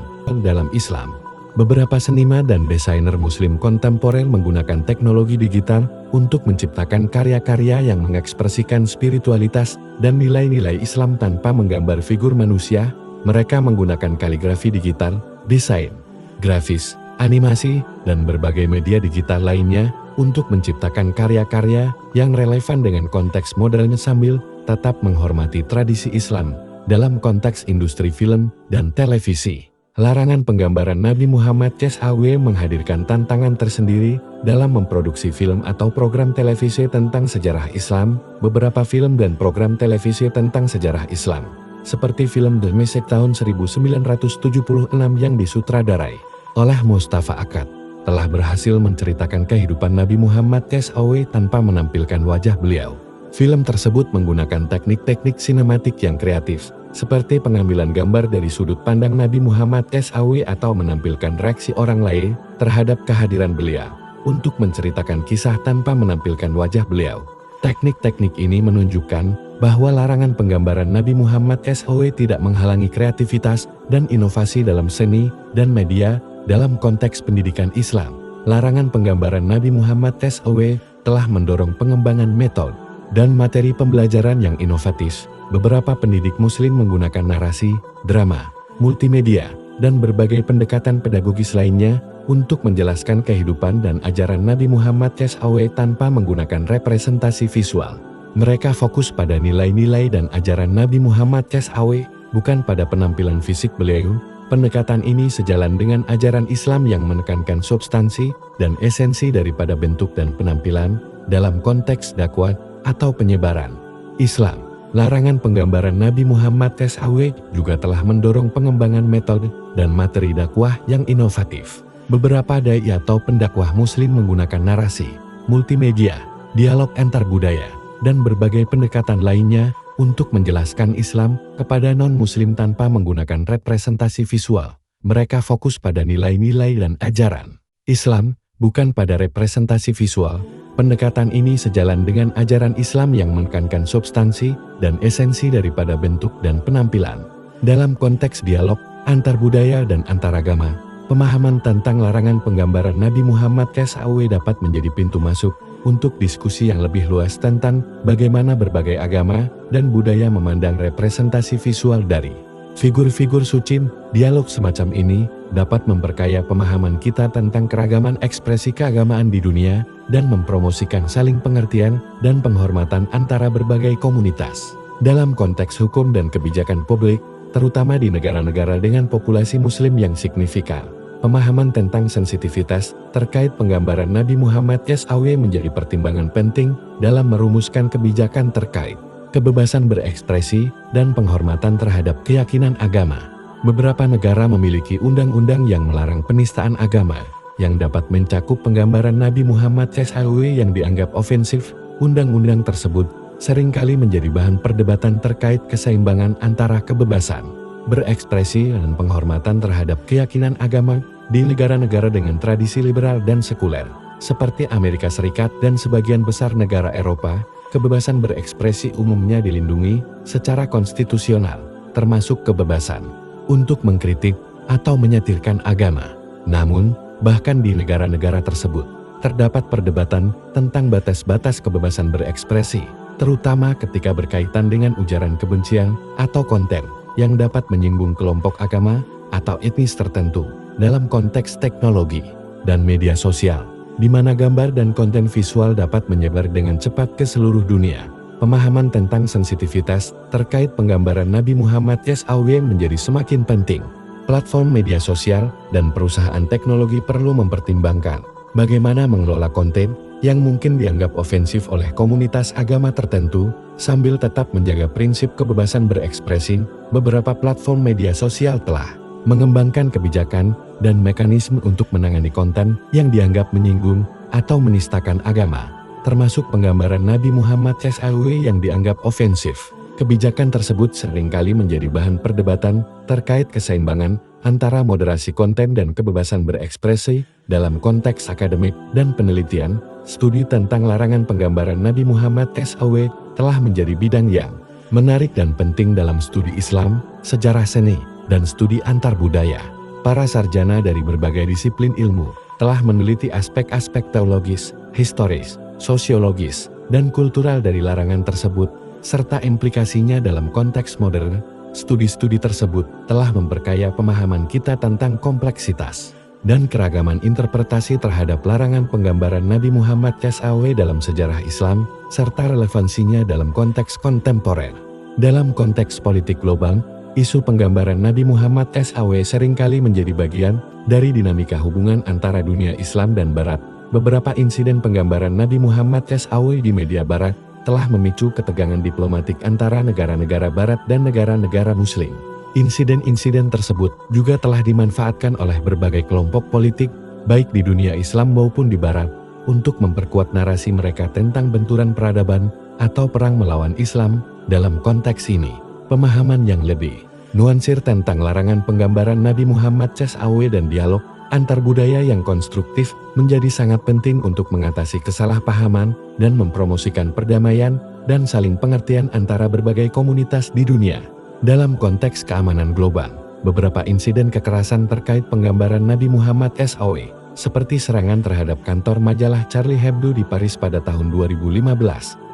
[SPEAKER 2] Beberapa seniman dan desainer muslim kontemporer menggunakan teknologi digital untuk menciptakan karya-karya yang mengekspresikan spiritualitas dan nilai-nilai Islam tanpa menggambar figur manusia. Mereka menggunakan kaligrafi digital, desain grafis, animasi, dan berbagai media digital lainnya untuk menciptakan karya-karya yang relevan dengan konteks modern sambil tetap menghormati tradisi Islam. Dalam konteks industri film dan televisi, larangan penggambaran Nabi Muhammad SAW menghadirkan tantangan tersendiri dalam memproduksi film atau program televisi tentang sejarah Islam. Beberapa film dan program televisi tentang sejarah Islam, seperti film The Message tahun 1976 yang disutradarai oleh Mustafa Akkad, telah berhasil menceritakan kehidupan Nabi Muhammad SAW tanpa menampilkan wajah beliau. Film tersebut menggunakan teknik-teknik sinematik yang kreatif, seperti pengambilan gambar dari sudut pandang Nabi Muhammad SAW atau menampilkan reaksi orang lain terhadap kehadiran beliau, untuk menceritakan kisah tanpa menampilkan wajah beliau. Teknik-teknik ini menunjukkan bahwa larangan penggambaran Nabi Muhammad SAW tidak menghalangi kreativitas dan inovasi dalam seni dan media. Dalam konteks pendidikan Islam, larangan penggambaran Nabi Muhammad SAW telah mendorong pengembangan metode dan materi pembelajaran yang inovatif. Beberapa pendidik muslim menggunakan narasi, drama, multimedia, dan berbagai pendekatan pedagogis lainnya untuk menjelaskan kehidupan dan ajaran Nabi Muhammad SAW tanpa menggunakan representasi visual. Mereka fokus pada nilai-nilai dan ajaran Nabi Muhammad SAW, bukan pada penampilan fisik beliau. Pendekatan ini sejalan dengan ajaran Islam yang menekankan substansi dan esensi daripada bentuk dan penampilan. Dalam konteks dakwah atau penyebaran Islam, larangan penggambaran Nabi Muhammad SAW juga telah mendorong pengembangan metode dan materi dakwah yang inovatif. Beberapa dai atau pendakwah muslim menggunakan narasi, multimedia, dialog antar budaya, dan berbagai pendekatan lainnya untuk menjelaskan Islam kepada non-muslim tanpa menggunakan representasi visual. Mereka fokus pada nilai-nilai dan ajaran Islam, bukan pada representasi visual. Pendekatan ini sejalan dengan ajaran Islam yang menekankan substansi dan esensi daripada bentuk dan penampilan. Dalam konteks dialog antar budaya dan antaragama, pemahaman tentang larangan penggambaran Nabi Muhammad SAW dapat menjadi pintu masuk untuk diskusi yang lebih luas tentang bagaimana berbagai agama dan budaya memandang representasi visual dari figur-figur suci. Dialog semacam ini dapat memperkaya pemahaman kita tentang keragaman ekspresi keagamaan di dunia dan mempromosikan saling pengertian dan penghormatan antara berbagai komunitas. Dalam konteks hukum dan kebijakan publik, terutama di negara-negara dengan populasi muslim yang signifikan, pemahaman tentang sensitivitas terkait penggambaran Nabi Muhammad SAW menjadi pertimbangan penting dalam merumuskan kebijakan terkait kebebasan berekspresi dan penghormatan terhadap keyakinan agama. Beberapa negara memiliki undang-undang yang melarang penistaan agama, yang dapat mencakup penggambaran Nabi Muhammad SAW yang dianggap ofensif. Undang-undang tersebut seringkali menjadi bahan perdebatan terkait keseimbangan antara kebebasan berekspresi dan penghormatan terhadap keyakinan agama di negara-negara dengan tradisi liberal dan sekuler. Seperti Amerika Serikat dan sebagian besar negara Eropa, kebebasan berekspresi umumnya dilindungi secara konstitusional, termasuk kebebasan untuk mengkritik atau menyatirkan agama. Namun, bahkan di negara-negara tersebut, terdapat perdebatan tentang batas-batas kebebasan berekspresi, terutama ketika berkaitan dengan ujaran kebencian atau konten yang dapat menyinggung kelompok agama atau etnis tertentu dalam konteks teknologi dan media sosial, di mana gambar dan konten visual dapat menyebar dengan cepat ke seluruh dunia. Pemahaman tentang sensitivitas terkait penggambaran Nabi Muhammad SAW menjadi semakin penting. Platform media sosial dan perusahaan teknologi perlu mempertimbangkan bagaimana mengelola konten yang mungkin dianggap ofensif oleh komunitas agama tertentu, sambil tetap menjaga prinsip kebebasan berekspresi. Beberapa platform media sosial telah mengembangkan kebijakan dan mekanisme untuk menangani konten yang dianggap menyinggung atau menistakan agama, termasuk penggambaran Nabi Muhammad SAW yang dianggap ofensif. Kebijakan tersebut seringkali menjadi bahan perdebatan terkait keseimbangan antara moderasi konten dan kebebasan berekspresi dalam konteks akademik dan penelitian. Studi tentang larangan penggambaran Nabi Muhammad SAW telah menjadi bidang yang menarik dan penting dalam studi Islam, sejarah seni, dan studi antar budaya. Para sarjana dari berbagai disiplin ilmu telah meneliti aspek-aspek teologis, historis, sosiologis, dan kultural dari larangan tersebut, serta implikasinya dalam konteks modern. Studi-studi tersebut telah memperkaya pemahaman kita tentang kompleksitas dan keragaman interpretasi terhadap larangan penggambaran Nabi Muhammad SAW dalam sejarah Islam, serta relevansinya dalam konteks kontemporer. Dalam konteks politik global, isu penggambaran Nabi Muhammad SAW seringkali menjadi bagian dari dinamika hubungan antara dunia Islam dan Barat. Beberapa insiden penggambaran Nabi Muhammad SAW di media Barat telah memicu ketegangan diplomatik antara negara-negara Barat dan negara-negara Muslim. Insiden-insiden tersebut juga telah dimanfaatkan oleh berbagai kelompok politik, baik di dunia Islam maupun di Barat, untuk memperkuat narasi mereka tentang benturan peradaban atau perang melawan Islam. Dalam konteks ini, pemahaman yang lebih nuansir tentang larangan penggambaran Nabi Muhammad SAW dan dialog antar budaya yang konstruktif menjadi sangat penting untuk mengatasi kesalahpahaman dan mempromosikan perdamaian dan saling pengertian antara berbagai komunitas di dunia. Dalam konteks keamanan global, beberapa insiden kekerasan terkait penggambaran Nabi Muhammad SAW, seperti serangan terhadap kantor majalah Charlie Hebdo di Paris pada tahun 2015,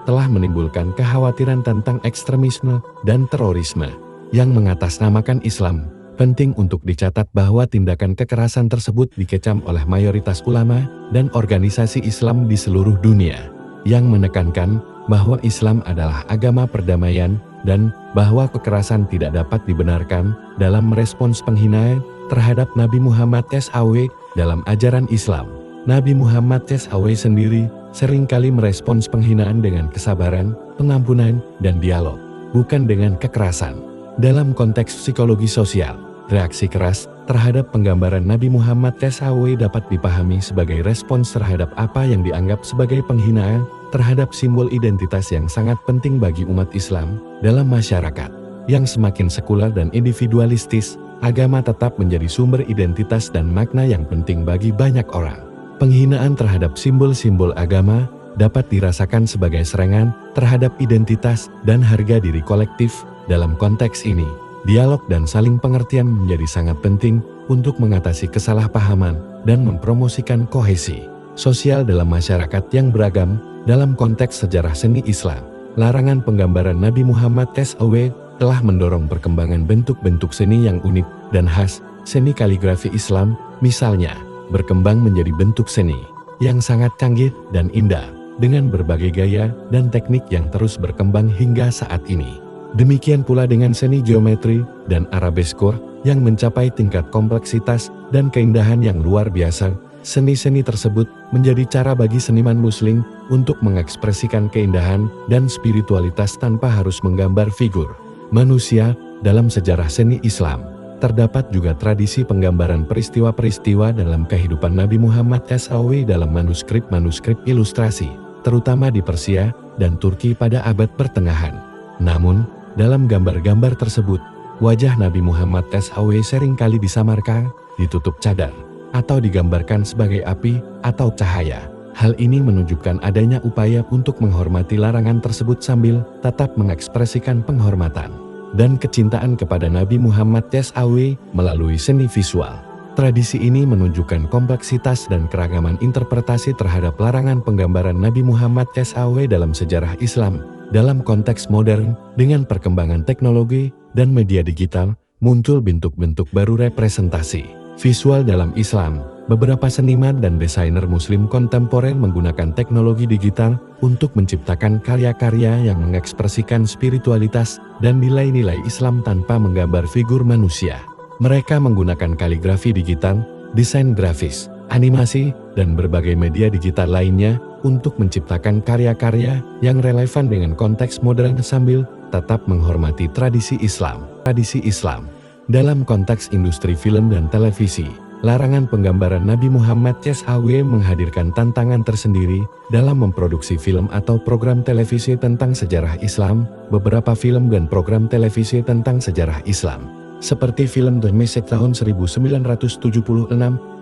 [SPEAKER 2] telah menimbulkan kekhawatiran tentang ekstremisme dan terorisme yang mengatasnamakan Islam. Penting untuk dicatat bahwa tindakan kekerasan tersebut dikecam oleh mayoritas ulama dan organisasi Islam di seluruh dunia, yang menekankan bahwa Islam adalah agama perdamaian dan bahwa kekerasan tidak dapat dibenarkan. Dalam merespons penghinaan terhadap Nabi Muhammad SAW dalam ajaran Islam, Nabi Muhammad SAW sendiri seringkali merespons penghinaan dengan kesabaran, pengampunan, dan dialog, bukan dengan kekerasan. Dalam konteks psikologi sosial, reaksi keras terhadap penggambaran Nabi Muhammad SAW dapat dipahami sebagai respons terhadap apa yang dianggap sebagai penghinaan terhadap simbol identitas yang sangat penting bagi umat Islam. Dalam masyarakat yang semakin sekuler dan individualistis, agama tetap menjadi sumber identitas dan makna yang penting bagi banyak orang. Penghinaan terhadap simbol-simbol agama dapat dirasakan sebagai serangan terhadap identitas dan harga diri kolektif. Dalam konteks ini, dialog dan saling pengertian menjadi sangat penting untuk mengatasi kesalahpahaman dan mempromosikan kohesi sosial dalam masyarakat yang beragam. Dalam konteks sejarah seni Islam, larangan penggambaran Nabi Muhammad SAW telah mendorong perkembangan bentuk-bentuk seni yang unik dan khas. Seni kaligrafi Islam, misalnya, berkembang menjadi bentuk seni yang sangat canggih dan indah, dengan berbagai gaya dan teknik yang terus berkembang hingga saat ini. Demikian pula dengan seni geometri dan arabesque yang mencapai tingkat kompleksitas dan keindahan yang luar biasa. Seni-seni tersebut menjadi cara bagi seniman muslim untuk mengekspresikan keindahan dan spiritualitas tanpa harus menggambar figur manusia. Dalam sejarah seni Islam, terdapat juga tradisi penggambaran peristiwa-peristiwa dalam kehidupan Nabi Muhammad SAW dalam manuskrip-manuskrip ilustrasi, terutama di Persia dan Turki pada abad pertengahan. Namun, dalam gambar-gambar tersebut, wajah Nabi Muhammad SAW seringkali disamarkan, ditutup cadar, atau digambarkan sebagai api atau cahaya. Hal ini menunjukkan adanya upaya untuk menghormati larangan tersebut sambil tetap mengekspresikan penghormatan dan kecintaan kepada Nabi Muhammad SAW melalui seni visual. Tradisi ini menunjukkan kompleksitas dan keragaman interpretasi terhadap larangan penggambaran Nabi Muhammad SAW dalam sejarah Islam. Dalam konteks modern, dengan perkembangan teknologi dan media digital, muncul bentuk-bentuk baru representasi visual dalam Islam. Beberapa seniman dan desainer muslim kontemporer menggunakan teknologi digital untuk menciptakan karya-karya yang mengekspresikan spiritualitas dan nilai-nilai Islam tanpa menggambar figur manusia. Mereka menggunakan kaligrafi digital, desain grafis, animasi, dan berbagai media digital lainnya untuk menciptakan karya-karya yang relevan dengan konteks modern sambil tetap menghormati tradisi Islam. Dalam konteks industri film dan televisi, larangan penggambaran Nabi Muhammad SAW menghadirkan tantangan tersendiri dalam memproduksi film atau program televisi tentang sejarah Islam. Beberapa film dan program televisi tentang sejarah Islam, seperti film The Message tahun 1976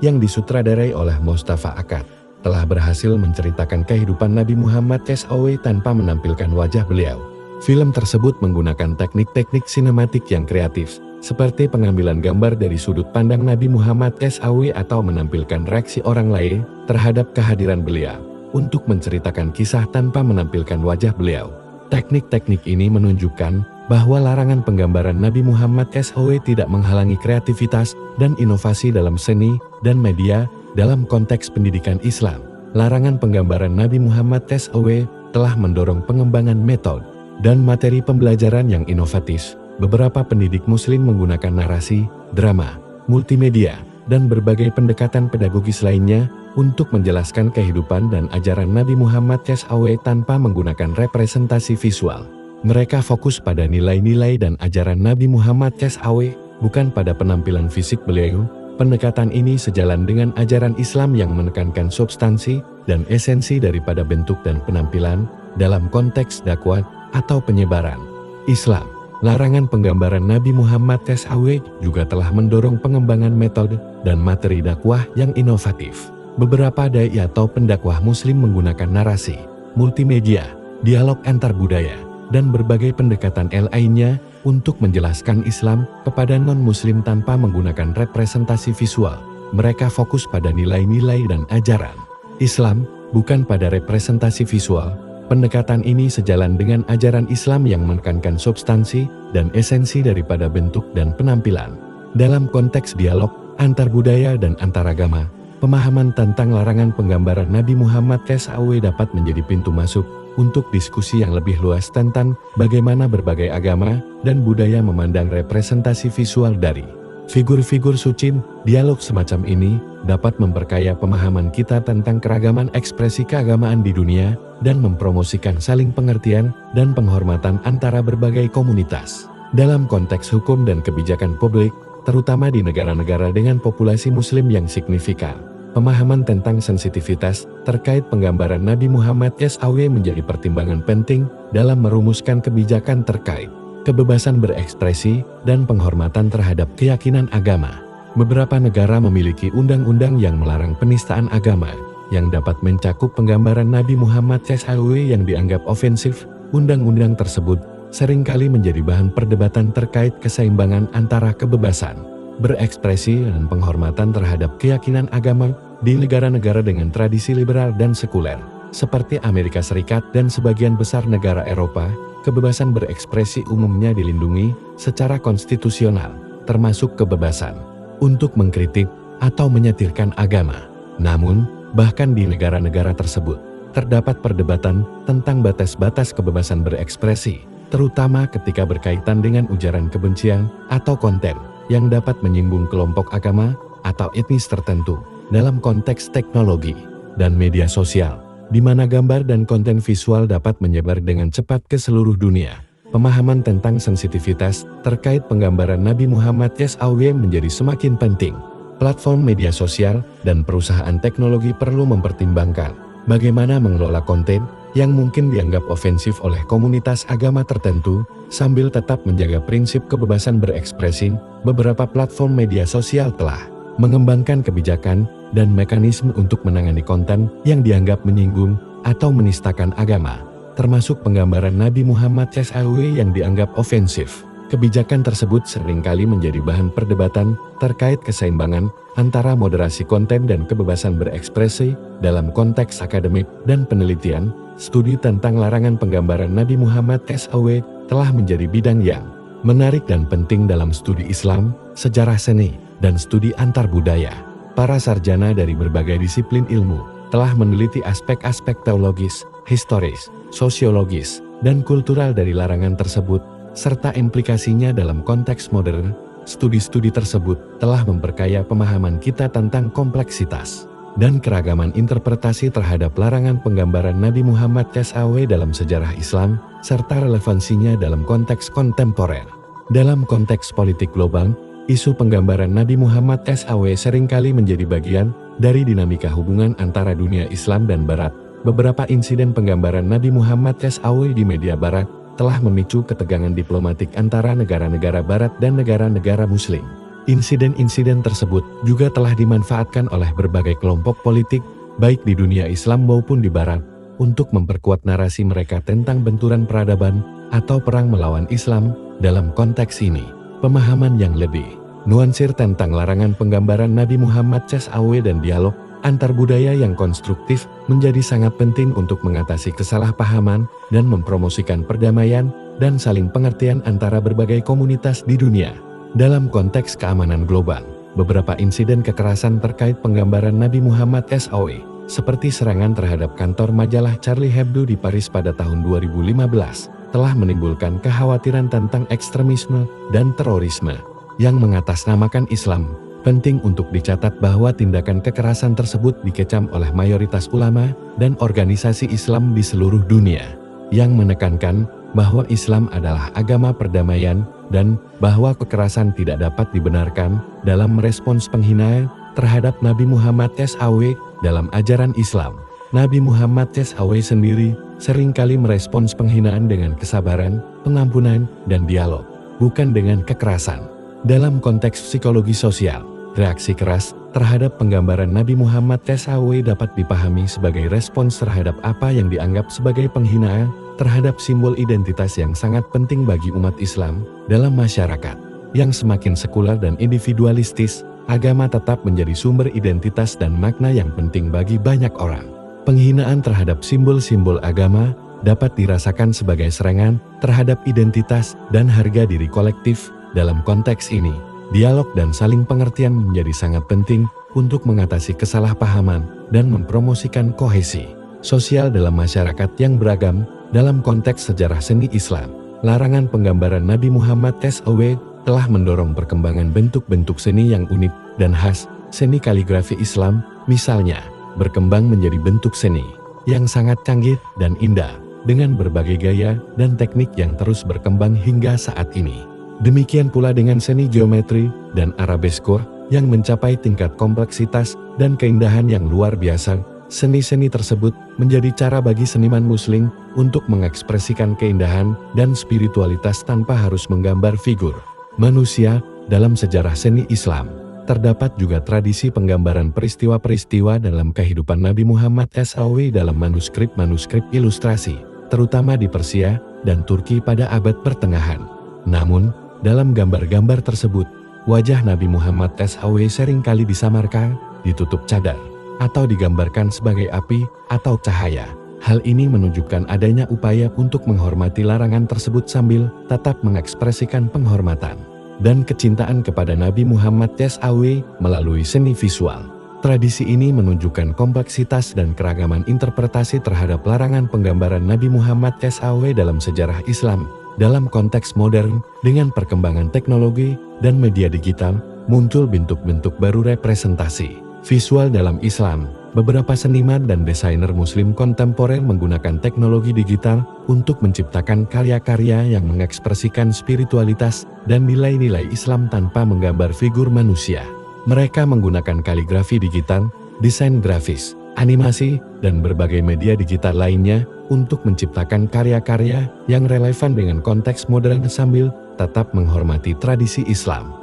[SPEAKER 2] yang disutradarai oleh Moustapha Akkad, telah berhasil menceritakan kehidupan Nabi Muhammad SAW tanpa menampilkan wajah beliau. Film tersebut menggunakan teknik-teknik sinematik yang kreatif, seperti pengambilan gambar dari sudut pandang Nabi Muhammad SAW atau menampilkan reaksi orang lain terhadap kehadiran beliau, untuk menceritakan kisah tanpa menampilkan wajah beliau. Teknik-teknik ini menunjukkan bahwa larangan penggambaran Nabi Muhammad SAW tidak menghalangi kreativitas dan inovasi dalam seni dan media. Dalam konteks pendidikan Islam, larangan penggambaran Nabi Muhammad SAW telah mendorong pengembangan metode dan materi pembelajaran yang inovatif. Beberapa pendidik muslim menggunakan narasi, drama, multimedia, dan berbagai pendekatan pedagogis lainnya untuk menjelaskan kehidupan dan ajaran Nabi Muhammad SAW tanpa menggunakan representasi visual. Mereka fokus pada nilai-nilai dan ajaran Nabi Muhammad SAW, bukan pada penampilan fisik beliau. Pendekatan ini sejalan dengan ajaran Islam yang menekankan substansi dan esensi daripada bentuk dan penampilan dalam konteks dakwah atau penyebaran Islam. Larangan penggambaran Nabi Muhammad SAW juga telah mendorong pengembangan metode dan materi dakwah yang inovatif. Beberapa dai atau pendakwah muslim menggunakan narasi, multimedia, dialog antar budaya, dan berbagai pendekatan lainnya untuk menjelaskan Islam kepada non-muslim tanpa menggunakan representasi visual. Mereka fokus pada nilai-nilai dan ajaran Islam, bukan pada representasi visual. Pendekatan ini sejalan dengan ajaran Islam yang menekankan substansi dan esensi daripada bentuk dan penampilan. Dalam konteks dialog antar budaya dan antaragama, pemahaman tentang larangan penggambaran Nabi Muhammad SAW dapat menjadi pintu masuk untuk diskusi yang lebih luas tentang bagaimana berbagai agama dan budaya memandang representasi visual dari figur-figur suci. Dialog semacam ini dapat memperkaya pemahaman kita tentang keragaman ekspresi keagamaan di dunia dan mempromosikan saling pengertian dan penghormatan antara berbagai komunitas. Dalam konteks hukum dan kebijakan publik, terutama di negara-negara dengan populasi muslim yang signifikan, pemahaman tentang sensitivitas terkait penggambaran Nabi Muhammad SAW menjadi pertimbangan penting dalam merumuskan kebijakan terkait kebebasan berekspresi dan penghormatan terhadap keyakinan agama. Beberapa negara memiliki undang-undang yang melarang penistaan agama, yang dapat mencakup penggambaran Nabi Muhammad SAW yang dianggap ofensif. Undang-undang tersebut seringkali menjadi bahan perdebatan terkait keseimbangan antara kebebasan berekspresi dan penghormatan terhadap keyakinan agama di negara-negara dengan tradisi liberal dan sekuler, seperti Amerika Serikat dan sebagian besar negara Eropa. Kebebasan berekspresi umumnya dilindungi secara konstitusional, termasuk kebebasan untuk mengkritik atau menyetirkan agama. Namun, bahkan di negara-negara tersebut, terdapat perdebatan tentang batas-batas kebebasan berekspresi, terutama ketika berkaitan dengan ujaran kebencian atau konten yang dapat menyinggung kelompok agama atau etnis tertentu. Dalam konteks teknologi dan media sosial, di mana gambar dan konten visual dapat menyebar dengan cepat ke seluruh dunia, pemahaman tentang sensitivitas terkait penggambaran Nabi Muhammad SAW menjadi semakin penting. Platform media sosial dan perusahaan teknologi perlu mempertimbangkan bagaimana mengelola konten yang mungkin dianggap ofensif oleh komunitas agama tertentu, sambil tetap menjaga prinsip kebebasan berekspresi. Beberapa platform media sosial telah mengembangkan kebijakan dan mekanisme untuk menangani konten yang dianggap menyinggung atau menistakan agama, termasuk penggambaran Nabi Muhammad SAW yang dianggap ofensif. Kebijakan tersebut seringkali menjadi bahan perdebatan terkait keseimbangan antara moderasi konten dan kebebasan berekspresi dalam konteks akademik dan penelitian. Studi tentang larangan penggambaran Nabi Muhammad SAW telah menjadi bidang yang menarik dan penting dalam studi Islam, sejarah seni, dan studi antar budaya. Para sarjana dari berbagai disiplin ilmu telah meneliti aspek-aspek teologis, historis, sosiologis, dan kultural dari larangan tersebut, serta implikasinya dalam konteks modern. Studi-studi tersebut telah memperkaya pemahaman kita tentang kompleksitas dan keragaman interpretasi terhadap larangan penggambaran Nabi Muhammad SAW dalam sejarah Islam, serta relevansinya dalam konteks kontemporer. Dalam konteks politik global, isu penggambaran Nabi Muhammad SAW seringkali menjadi bagian dari dinamika hubungan antara dunia Islam dan Barat. Beberapa insiden penggambaran Nabi Muhammad SAW di media Barat telah memicu ketegangan diplomatik antara negara-negara Barat dan negara-negara Muslim. Insiden-insiden tersebut juga telah dimanfaatkan oleh berbagai kelompok politik, baik di dunia Islam maupun di Barat, untuk memperkuat narasi mereka tentang benturan peradaban atau perang melawan Islam. Dalam konteks ini, pemahaman yang lebih nuansir tentang larangan penggambaran Nabi Muhammad SAW dan dialog antar budaya yang konstruktif menjadi sangat penting untuk mengatasi kesalahpahaman dan mempromosikan perdamaian dan saling pengertian antara berbagai komunitas di dunia. Dalam konteks keamanan global, beberapa insiden kekerasan terkait penggambaran Nabi Muhammad SAW, seperti serangan terhadap kantor majalah Charlie Hebdo di Paris pada tahun 2015, telah menimbulkan kekhawatiran tentang ekstremisme dan terorisme yang mengatasnamakan Islam. Penting untuk dicatat bahwa tindakan kekerasan tersebut dikecam oleh mayoritas ulama dan organisasi Islam di seluruh dunia, yang menekankan bahwa Islam adalah agama perdamaian dan bahwa kekerasan tidak dapat dibenarkan dalam merespons penghinaan terhadap Nabi Muhammad SAW dalam ajaran Islam. Nabi Muhammad SAW sendiri seringkali merespons penghinaan dengan kesabaran, pengampunan, dan dialog, bukan dengan kekerasan. Dalam konteks psikologi sosial, reaksi keras terhadap penggambaran Nabi Muhammad SAW dapat dipahami sebagai respons terhadap apa yang dianggap sebagai penghinaan terhadap simbol identitas yang sangat penting bagi umat Islam. Dalam masyarakat yang semakin sekular dan individualistis, agama tetap menjadi sumber identitas dan makna yang penting bagi banyak orang. Penghinaan terhadap simbol-simbol agama dapat dirasakan sebagai serangan terhadap identitas dan harga diri kolektif. Dalam konteks ini, dialog dan saling pengertian menjadi sangat penting untuk mengatasi kesalahpahaman dan mempromosikan kohesi sosial dalam masyarakat yang beragam. Dalam konteks sejarah seni Islam, larangan penggambaran Nabi Muhammad SAW telah mendorong perkembangan bentuk-bentuk seni yang unik dan khas. Seni kaligrafi Islam, misalnya, berkembang menjadi bentuk seni yang sangat canggih dan indah, dengan berbagai gaya dan teknik yang terus berkembang hingga saat ini. Demikian pula dengan seni geometri dan arabesko yang mencapai tingkat kompleksitas dan keindahan yang luar biasa. Seni-seni tersebut menjadi cara bagi seniman muslim untuk mengekspresikan keindahan dan spiritualitas tanpa harus menggambar figur manusia. Dalam sejarah seni Islam, terdapat juga tradisi penggambaran peristiwa-peristiwa dalam kehidupan Nabi Muhammad SAW dalam manuskrip-manuskrip ilustrasi, terutama di Persia dan Turki pada abad pertengahan. Namun, dalam gambar-gambar tersebut, wajah Nabi Muhammad SAW seringkali disamarkan, ditutup cadar, atau digambarkan sebagai api atau cahaya. Hal ini menunjukkan adanya upaya untuk menghormati larangan tersebut sambil tetap mengekspresikan penghormatan dan kecintaan kepada Nabi Muhammad SAW melalui seni visual. Tradisi ini menunjukkan kompleksitas dan keragaman interpretasi terhadap larangan penggambaran Nabi Muhammad SAW dalam sejarah Islam. Dalam konteks modern, dengan perkembangan teknologi dan media digital, muncul bentuk-bentuk baru representasi visual dalam Islam. Beberapa seniman dan desainer muslim kontemporer menggunakan teknologi digital untuk menciptakan karya-karya yang mengekspresikan spiritualitas dan nilai-nilai Islam tanpa menggambar figur manusia. Mereka menggunakan kaligrafi digital, desain grafis, animasi, dan berbagai media digital lainnya untuk menciptakan karya-karya yang relevan dengan konteks modern sambil tetap menghormati tradisi Islam.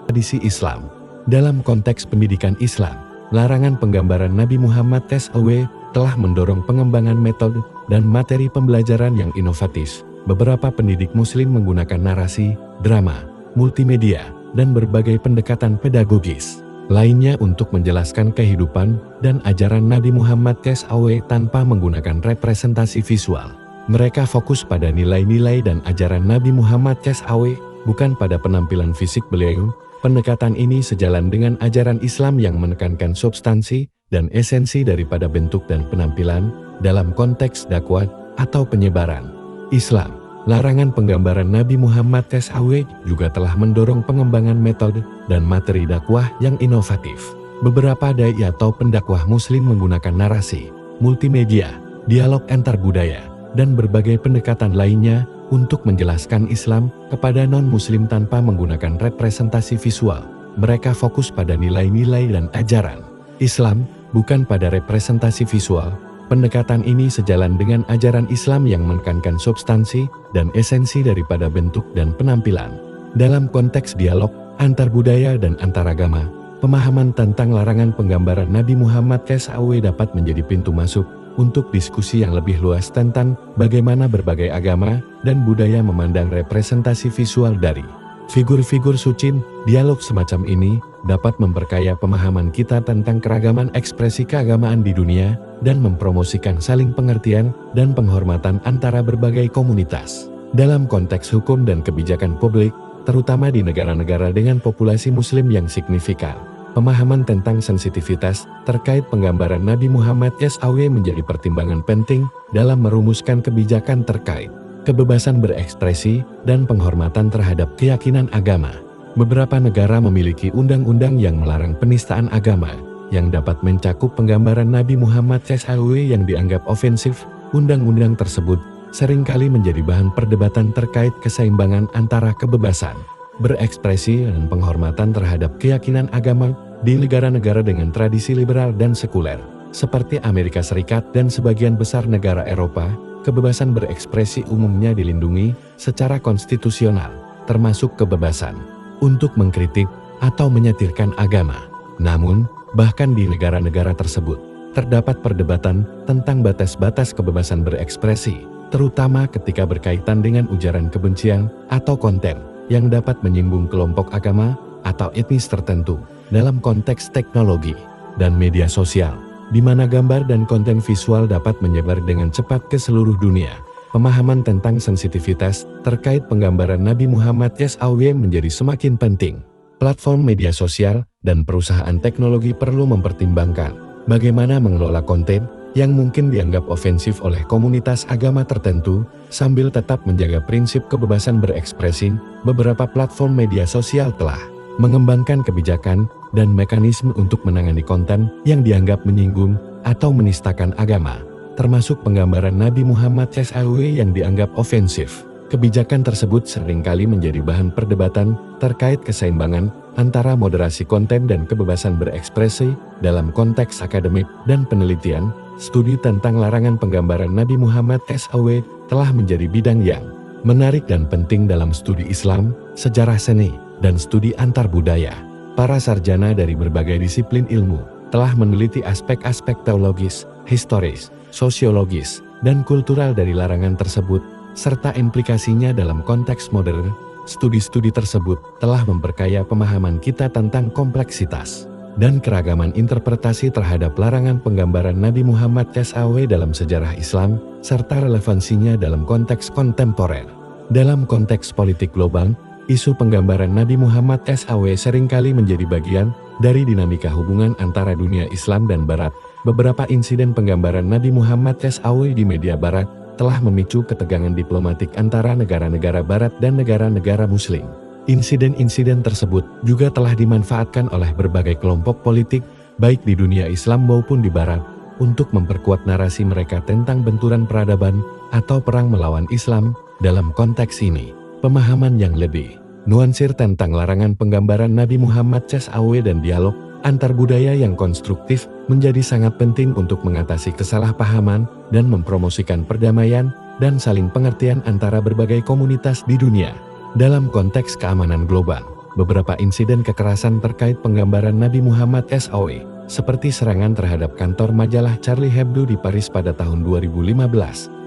[SPEAKER 2] Dalam konteks pendidikan Islam, larangan penggambaran Nabi Muhammad SAW telah mendorong pengembangan metode dan materi pembelajaran yang inovatif. Beberapa pendidik muslim menggunakan narasi, drama, multimedia, dan berbagai pendekatan pedagogis lainnya untuk menjelaskan kehidupan dan ajaran Nabi Muhammad SAW tanpa menggunakan representasi visual. Mereka fokus pada nilai-nilai dan ajaran Nabi Muhammad SAW, bukan pada penampilan fisik beliau. Pendekatan ini sejalan dengan ajaran Islam yang menekankan substansi dan esensi daripada bentuk dan penampilan dalam konteks dakwah atau penyebaran Islam. Larangan penggambaran Nabi Muhammad SAW juga telah mendorong pengembangan metode dan materi dakwah yang inovatif. Beberapa dai atau pendakwah muslim menggunakan narasi, multimedia, dialog antar budaya, dan berbagai pendekatan lainnya untuk menjelaskan Islam kepada non-muslim tanpa menggunakan representasi visual. Mereka fokus pada nilai-nilai dan ajaran Islam, bukan pada representasi visual. Pendekatan ini sejalan dengan ajaran Islam yang menekankan substansi dan esensi daripada bentuk dan penampilan. Dalam konteks dialog antar budaya dan antaragama, pemahaman tentang larangan penggambaran Nabi Muhammad SAW dapat menjadi pintu masuk untuk diskusi yang lebih luas tentang bagaimana berbagai agama dan budaya memandang representasi visual dari figur-figur suci. Dialog semacam ini dapat memperkaya pemahaman kita tentang keragaman ekspresi keagamaan di dunia dan mempromosikan saling pengertian dan penghormatan antara berbagai komunitas. Dalam konteks hukum dan kebijakan publik, terutama di negara-negara dengan populasi muslim yang signifikan, pemahaman tentang sensitivitas terkait penggambaran Nabi Muhammad SAW menjadi pertimbangan penting dalam merumuskan kebijakan terkait kebebasan berekspresi dan penghormatan terhadap keyakinan agama. Beberapa negara memiliki undang-undang yang melarang penistaan agama, yang dapat mencakup penggambaran Nabi Muhammad SAW yang dianggap ofensif. Undang-undang tersebut seringkali menjadi bahan perdebatan terkait keseimbangan antara kebebasan berekspresi dan penghormatan terhadap keyakinan agama di negara-negara dengan tradisi liberal dan sekuler, seperti Amerika Serikat dan sebagian besar negara Eropa. Kebebasan berekspresi umumnya dilindungi secara konstitusional, termasuk kebebasan untuk mengkritik atau menyetirkan agama. Namun, bahkan di negara-negara tersebut, terdapat perdebatan tentang batas-batas kebebasan berekspresi, terutama ketika berkaitan dengan ujaran kebencian atau konten yang dapat menyinggung kelompok agama atau etnis tertentu. Dalam konteks teknologi dan media sosial, di mana gambar dan konten visual dapat menyebar dengan cepat ke seluruh dunia, pemahaman tentang sensitivitas terkait penggambaran Nabi Muhammad SAW menjadi semakin penting. Platform media sosial dan perusahaan teknologi perlu mempertimbangkan bagaimana mengelola konten yang mungkin dianggap ofensif oleh komunitas agama tertentu, sambil tetap menjaga prinsip kebebasan berekspresi. Beberapa platform media sosial telah mengembangkan kebijakan dan mekanisme untuk menangani konten yang dianggap menyinggung atau menistakan agama, termasuk penggambaran Nabi Muhammad SAW yang dianggap ofensif. Kebijakan tersebut seringkali menjadi bahan perdebatan terkait keseimbangan antara moderasi konten dan kebebasan berekspresi. Dalam konteks akademik dan penelitian, studi tentang larangan penggambaran Nabi Muhammad SAW telah menjadi bidang yang menarik dan penting dalam studi Islam, sejarah seni, dan studi antar budaya. Para sarjana dari berbagai disiplin ilmu telah meneliti aspek-aspek teologis, historis, sosiologis, dan kultural dari larangan tersebut, serta implikasinya dalam konteks modern. Studi-studi tersebut telah memperkaya pemahaman kita tentang kompleksitas dan keragaman interpretasi terhadap larangan penggambaran Nabi Muhammad SAW dalam sejarah Islam, serta relevansinya dalam konteks kontemporer. Dalam konteks politik global, isu penggambaran Nabi Muhammad SAW seringkali menjadi bagian dari dinamika hubungan antara dunia Islam dan Barat. Beberapa insiden penggambaran Nabi Muhammad SAW di media Barat telah memicu ketegangan diplomatik antara negara-negara Barat dan negara-negara Muslim. Insiden-insiden tersebut juga telah dimanfaatkan oleh berbagai kelompok politik, baik di dunia Islam maupun di Barat, untuk memperkuat narasi mereka tentang benturan peradaban atau perang melawan Islam. Dalam konteks ini, pemahaman yang lebih nuansir tentang larangan penggambaran Nabi Muhammad SAW dan dialog antar budaya yang konstruktif menjadi sangat penting untuk mengatasi kesalahpahaman dan mempromosikan perdamaian dan saling pengertian antara berbagai komunitas di dunia. Dalam konteks keamanan global, beberapa insiden kekerasan terkait penggambaran Nabi Muhammad SAW seperti serangan terhadap kantor majalah Charlie Hebdo di Paris pada tahun 2015,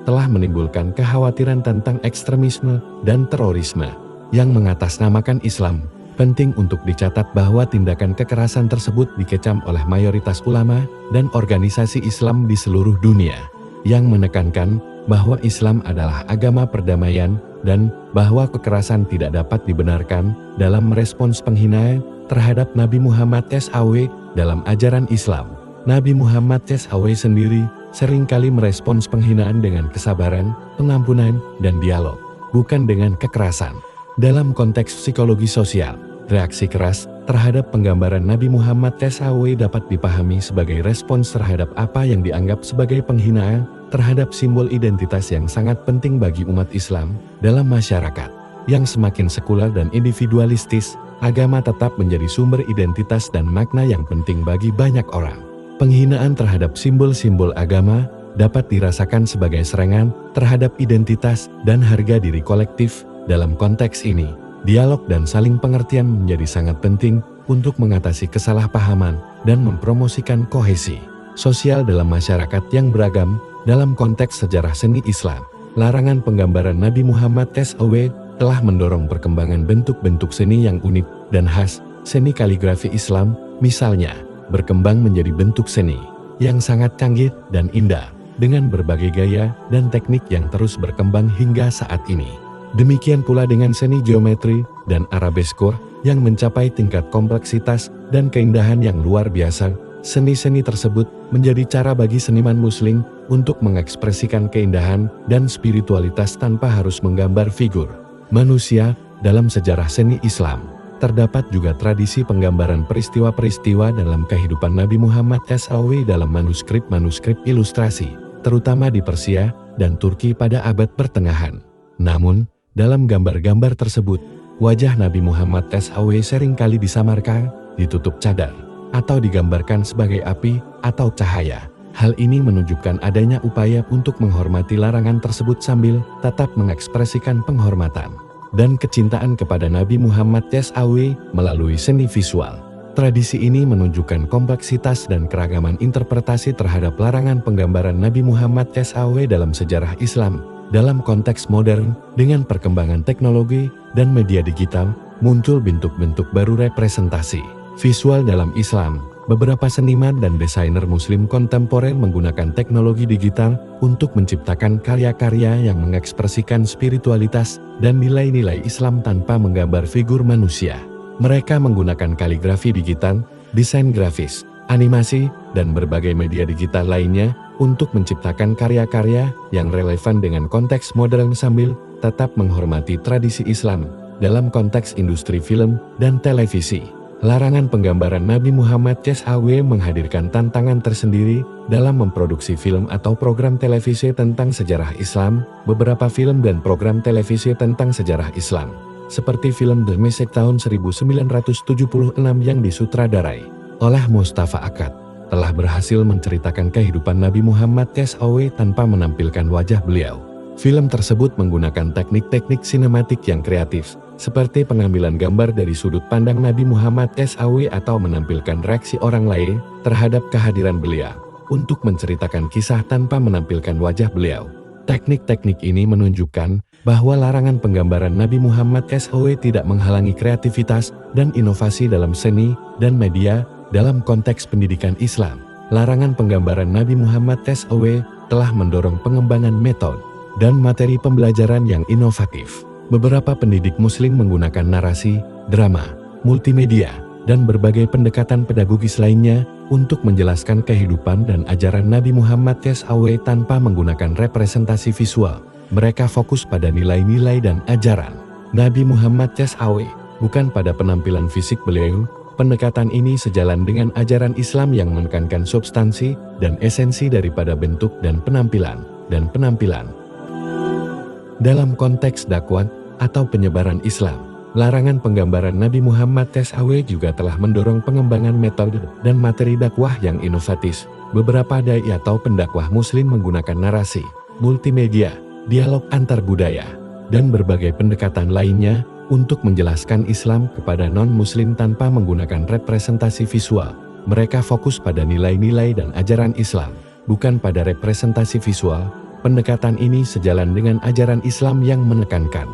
[SPEAKER 2] telah menimbulkan kekhawatiran tentang ekstremisme dan terorisme yang mengatasnamakan Islam. Penting untuk dicatat bahwa tindakan kekerasan tersebut dikecam oleh mayoritas ulama dan organisasi Islam di seluruh dunia, yang menekankan bahwa Islam adalah agama perdamaian dan bahwa kekerasan tidak dapat dibenarkan dalam merespons penghinaan terhadap Nabi Muhammad SAW dalam ajaran Islam. Nabi Muhammad SAW sendiri seringkali merespons penghinaan dengan kesabaran, pengampunan, dan dialog, bukan dengan kekerasan. Dalam konteks psikologi sosial, reaksi keras terhadap penggambaran Nabi Muhammad SAW dapat dipahami sebagai respons terhadap apa yang dianggap sebagai penghinaan terhadap simbol identitas yang sangat penting bagi umat Islam dalam masyarakat. Yang semakin sekuler dan individualistis, agama tetap menjadi sumber identitas dan makna yang penting bagi banyak orang. Penghinaan terhadap simbol-simbol agama dapat dirasakan sebagai serangan terhadap identitas dan harga diri kolektif. Dalam konteks ini, dialog dan saling pengertian menjadi sangat penting untuk mengatasi kesalahpahaman dan mempromosikan kohesi sosial dalam masyarakat yang beragam. Dalam konteks sejarah seni Islam, larangan penggambaran Nabi Muhammad SAW telah mendorong perkembangan bentuk-bentuk seni yang unik dan khas. Seni kaligrafi Islam, misalnya, berkembang menjadi bentuk seni yang sangat canggih dan indah, dengan berbagai gaya dan teknik yang terus berkembang hingga saat ini. Demikian pula dengan seni geometri dan arabesko yang mencapai tingkat kompleksitas dan keindahan yang luar biasa. Seni-seni tersebut menjadi cara bagi seniman muslim untuk mengekspresikan keindahan dan spiritualitas tanpa harus menggambar figur manusia. Dalam sejarah seni Islam, terdapat juga tradisi penggambaran peristiwa-peristiwa dalam kehidupan Nabi Muhammad SAW dalam manuskrip-manuskrip ilustrasi, terutama di Persia dan Turki pada abad pertengahan. Namun, dalam gambar-gambar tersebut, wajah Nabi Muhammad SAW seringkali disamarkan, ditutup cadar, atau digambarkan sebagai api atau cahaya. Hal ini menunjukkan adanya upaya untuk menghormati larangan tersebut sambil tetap mengekspresikan penghormatan dan kecintaan kepada Nabi Muhammad SAW melalui seni visual. Tradisi ini menunjukkan kompleksitas dan keragaman interpretasi terhadap larangan penggambaran Nabi Muhammad SAW dalam sejarah Islam. Dalam konteks modern, dengan perkembangan teknologi dan media digital, muncul bentuk-bentuk baru representasi visual dalam Islam. Beberapa seniman dan desainer muslim kontemporer menggunakan teknologi digital untuk menciptakan karya-karya yang mengekspresikan spiritualitas dan nilai-nilai Islam tanpa menggambar figur manusia. Mereka menggunakan kaligrafi digital, desain grafis, animasi, dan berbagai media digital lainnya untuk menciptakan karya-karya yang relevan dengan konteks modern sambil tetap menghormati tradisi Islam. Dalam konteks industri film dan televisi, larangan penggambaran Nabi Muhammad SAW menghadirkan tantangan tersendiri dalam memproduksi film atau program televisi tentang sejarah Islam. Beberapa film dan program televisi tentang sejarah Islam, seperti film The Message tahun 1976 yang disutradarai oleh Mustafa Akkad, telah berhasil menceritakan kehidupan Nabi Muhammad SAW tanpa menampilkan wajah beliau. Film tersebut menggunakan teknik-teknik sinematik yang kreatif, seperti pengambilan gambar dari sudut pandang Nabi Muhammad SAW atau menampilkan reaksi orang lain terhadap kehadiran beliau, untuk menceritakan kisah tanpa menampilkan wajah beliau. Teknik-teknik ini menunjukkan bahwa larangan penggambaran Nabi Muhammad SAW tidak menghalangi kreativitas dan inovasi dalam seni dan media. Dalam konteks pendidikan Islam, larangan penggambaran Nabi Muhammad SAW telah mendorong pengembangan metode dan materi pembelajaran yang inovatif. Beberapa pendidik muslim menggunakan narasi, drama, multimedia, dan berbagai pendekatan pedagogis lainnya untuk menjelaskan kehidupan dan ajaran Nabi Muhammad SAW tanpa menggunakan representasi visual. Mereka fokus pada nilai-nilai dan ajaran Nabi Muhammad SAW, bukan pada penampilan fisik beliau. Pendekatan ini sejalan dengan ajaran Islam yang menekankan substansi dan esensi daripada bentuk dan penampilan. Dalam konteks dakwah atau penyebaran Islam, larangan penggambaran Nabi Muhammad SAW juga telah mendorong pengembangan metode dan materi dakwah yang inovatif. Beberapa dai atau pendakwah muslim menggunakan narasi, multimedia, dialog antar budaya, dan berbagai pendekatan lainnya untuk menjelaskan Islam kepada non-muslim tanpa menggunakan representasi visual. Mereka fokus pada nilai-nilai dan ajaran Islam, bukan pada representasi visual. Pendekatan ini sejalan dengan ajaran Islam yang menekankan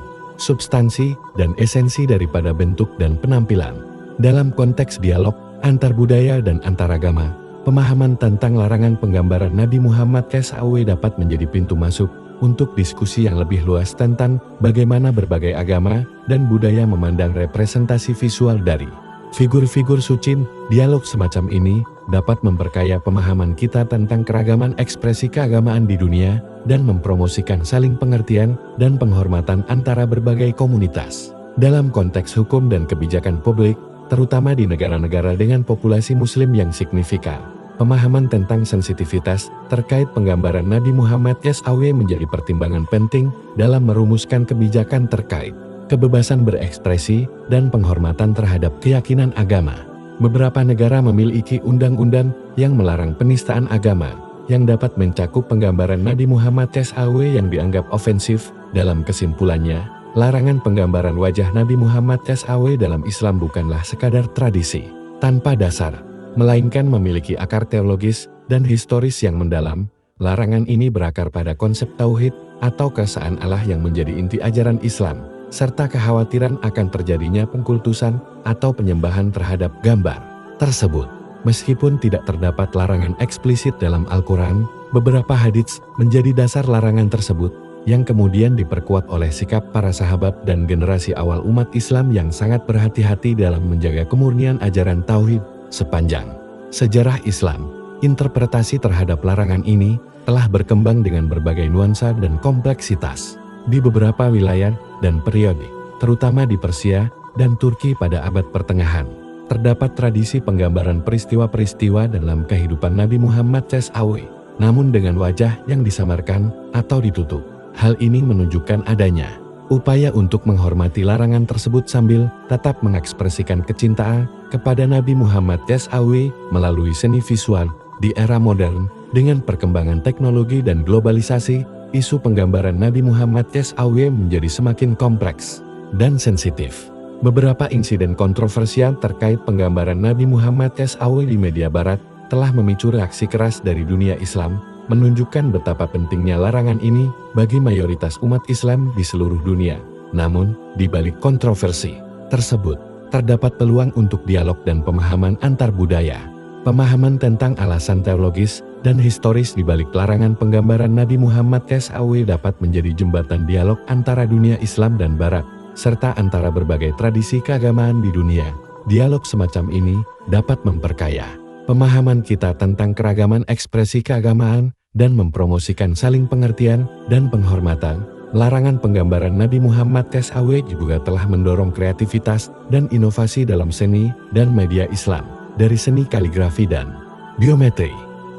[SPEAKER 2] substansi dan esensi daripada bentuk dan penampilan. Dalam konteks dialog antar budaya dan antaragama, pemahaman tentang larangan penggambaran Nabi Muhammad SAW dapat menjadi pintu masuk untuk diskusi yang lebih luas tentang bagaimana berbagai agama dan budaya memandang representasi visual dari figur-figur suci. Dialog semacam ini dapat memperkaya pemahaman kita tentang keragaman ekspresi keagamaan di dunia dan mempromosikan saling pengertian dan penghormatan antara berbagai komunitas. Dalam konteks hukum dan kebijakan publik, terutama di negara-negara dengan populasi muslim yang signifikan, pemahaman tentang sensitivitas terkait penggambaran Nabi Muhammad SAW menjadi pertimbangan penting dalam merumuskan kebijakan terkait kebebasan berekspresi dan penghormatan terhadap keyakinan agama. Beberapa negara memiliki undang-undang yang melarang penistaan agama, yang dapat mencakup penggambaran Nabi Muhammad SAW yang dianggap ofensif. Dalam kesimpulannya, larangan penggambaran wajah Nabi Muhammad SAW dalam Islam bukanlah sekadar tradisi tanpa dasar, melainkan memiliki akar teologis dan historis yang mendalam. Larangan ini berakar pada konsep tauhid atau keesaan Allah yang menjadi inti ajaran Islam, serta kekhawatiran akan terjadinya pengkultusan atau penyembahan terhadap gambar tersebut. Meskipun tidak terdapat larangan eksplisit dalam Al-Quran, beberapa hadits menjadi dasar larangan tersebut, yang kemudian diperkuat oleh sikap para sahabat dan generasi awal umat Islam yang sangat berhati-hati dalam menjaga kemurnian ajaran tauhid. Sepanjang sejarah Islam, interpretasi terhadap larangan ini telah berkembang dengan berbagai nuansa dan kompleksitas. Di beberapa wilayah dan periode, terutama di Persia dan Turki pada abad pertengahan, terdapat tradisi penggambaran peristiwa-peristiwa dalam kehidupan Nabi Muhammad SAW, namun dengan wajah yang disamarkan atau ditutup. Hal ini menunjukkan adanya upaya untuk menghormati larangan tersebut sambil tetap mengekspresikan kecintaan kepada Nabi Muhammad SAW melalui seni visual. Di era modern, dengan perkembangan teknologi dan globalisasi, isu penggambaran Nabi Muhammad SAW menjadi semakin kompleks dan sensitif. Beberapa insiden kontroversial terkait penggambaran Nabi Muhammad SAW di media barat telah memicu reaksi keras dari dunia Islam, menunjukkan betapa pentingnya larangan ini bagi mayoritas umat Islam di seluruh dunia. Namun, di balik kontroversi tersebut, terdapat peluang untuk dialog dan pemahaman antar budaya. Pemahaman tentang alasan teologis dan historis di balik larangan penggambaran Nabi Muhammad SAW dapat menjadi jembatan dialog antara dunia Islam dan Barat, serta antara berbagai tradisi keagamaan di dunia. Dialog semacam ini dapat memperkaya pemahaman kita tentang keragaman ekspresi keagamaan dan mempromosikan saling pengertian dan penghormatan. Larangan penggambaran Nabi Muhammad SAW juga telah mendorong kreativitas dan inovasi dalam seni dan media Islam, dari seni kaligrafi dan biometri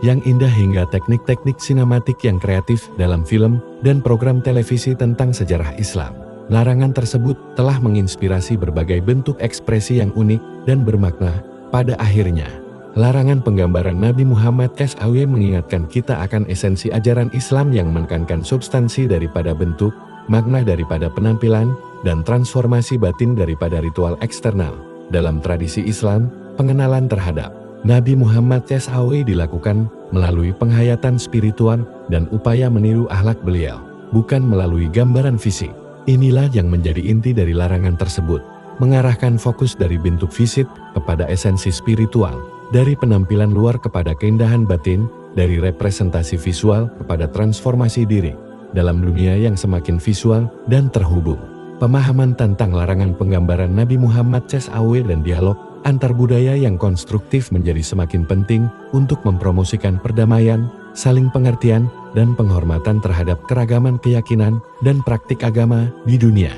[SPEAKER 2] yang indah hingga teknik-teknik sinematik yang kreatif dalam film dan program televisi tentang sejarah Islam. Larangan tersebut telah menginspirasi berbagai bentuk ekspresi yang unik dan bermakna. Pada akhirnya, larangan penggambaran Nabi Muhammad SAW mengingatkan kita akan esensi ajaran Islam yang menekankan substansi daripada bentuk, makna daripada penampilan, dan transformasi batin daripada ritual eksternal. Dalam tradisi Islam, pengenalan terhadap Nabi Muhammad SAW dilakukan melalui penghayatan spiritual dan upaya meniru akhlak beliau, bukan melalui gambaran fisik. Inilah yang menjadi inti dari larangan tersebut, mengarahkan fokus dari bentuk fisik kepada esensi spiritual, dari penampilan luar kepada keindahan batin, dari representasi visual kepada transformasi diri. Dalam dunia yang semakin visual dan terhubung, pemahaman tentang larangan penggambaran Nabi Muhammad SAW dan dialog antar budaya yang konstruktif menjadi semakin penting untuk mempromosikan perdamaian, saling pengertian, dan penghormatan terhadap keragaman keyakinan dan praktik agama di dunia.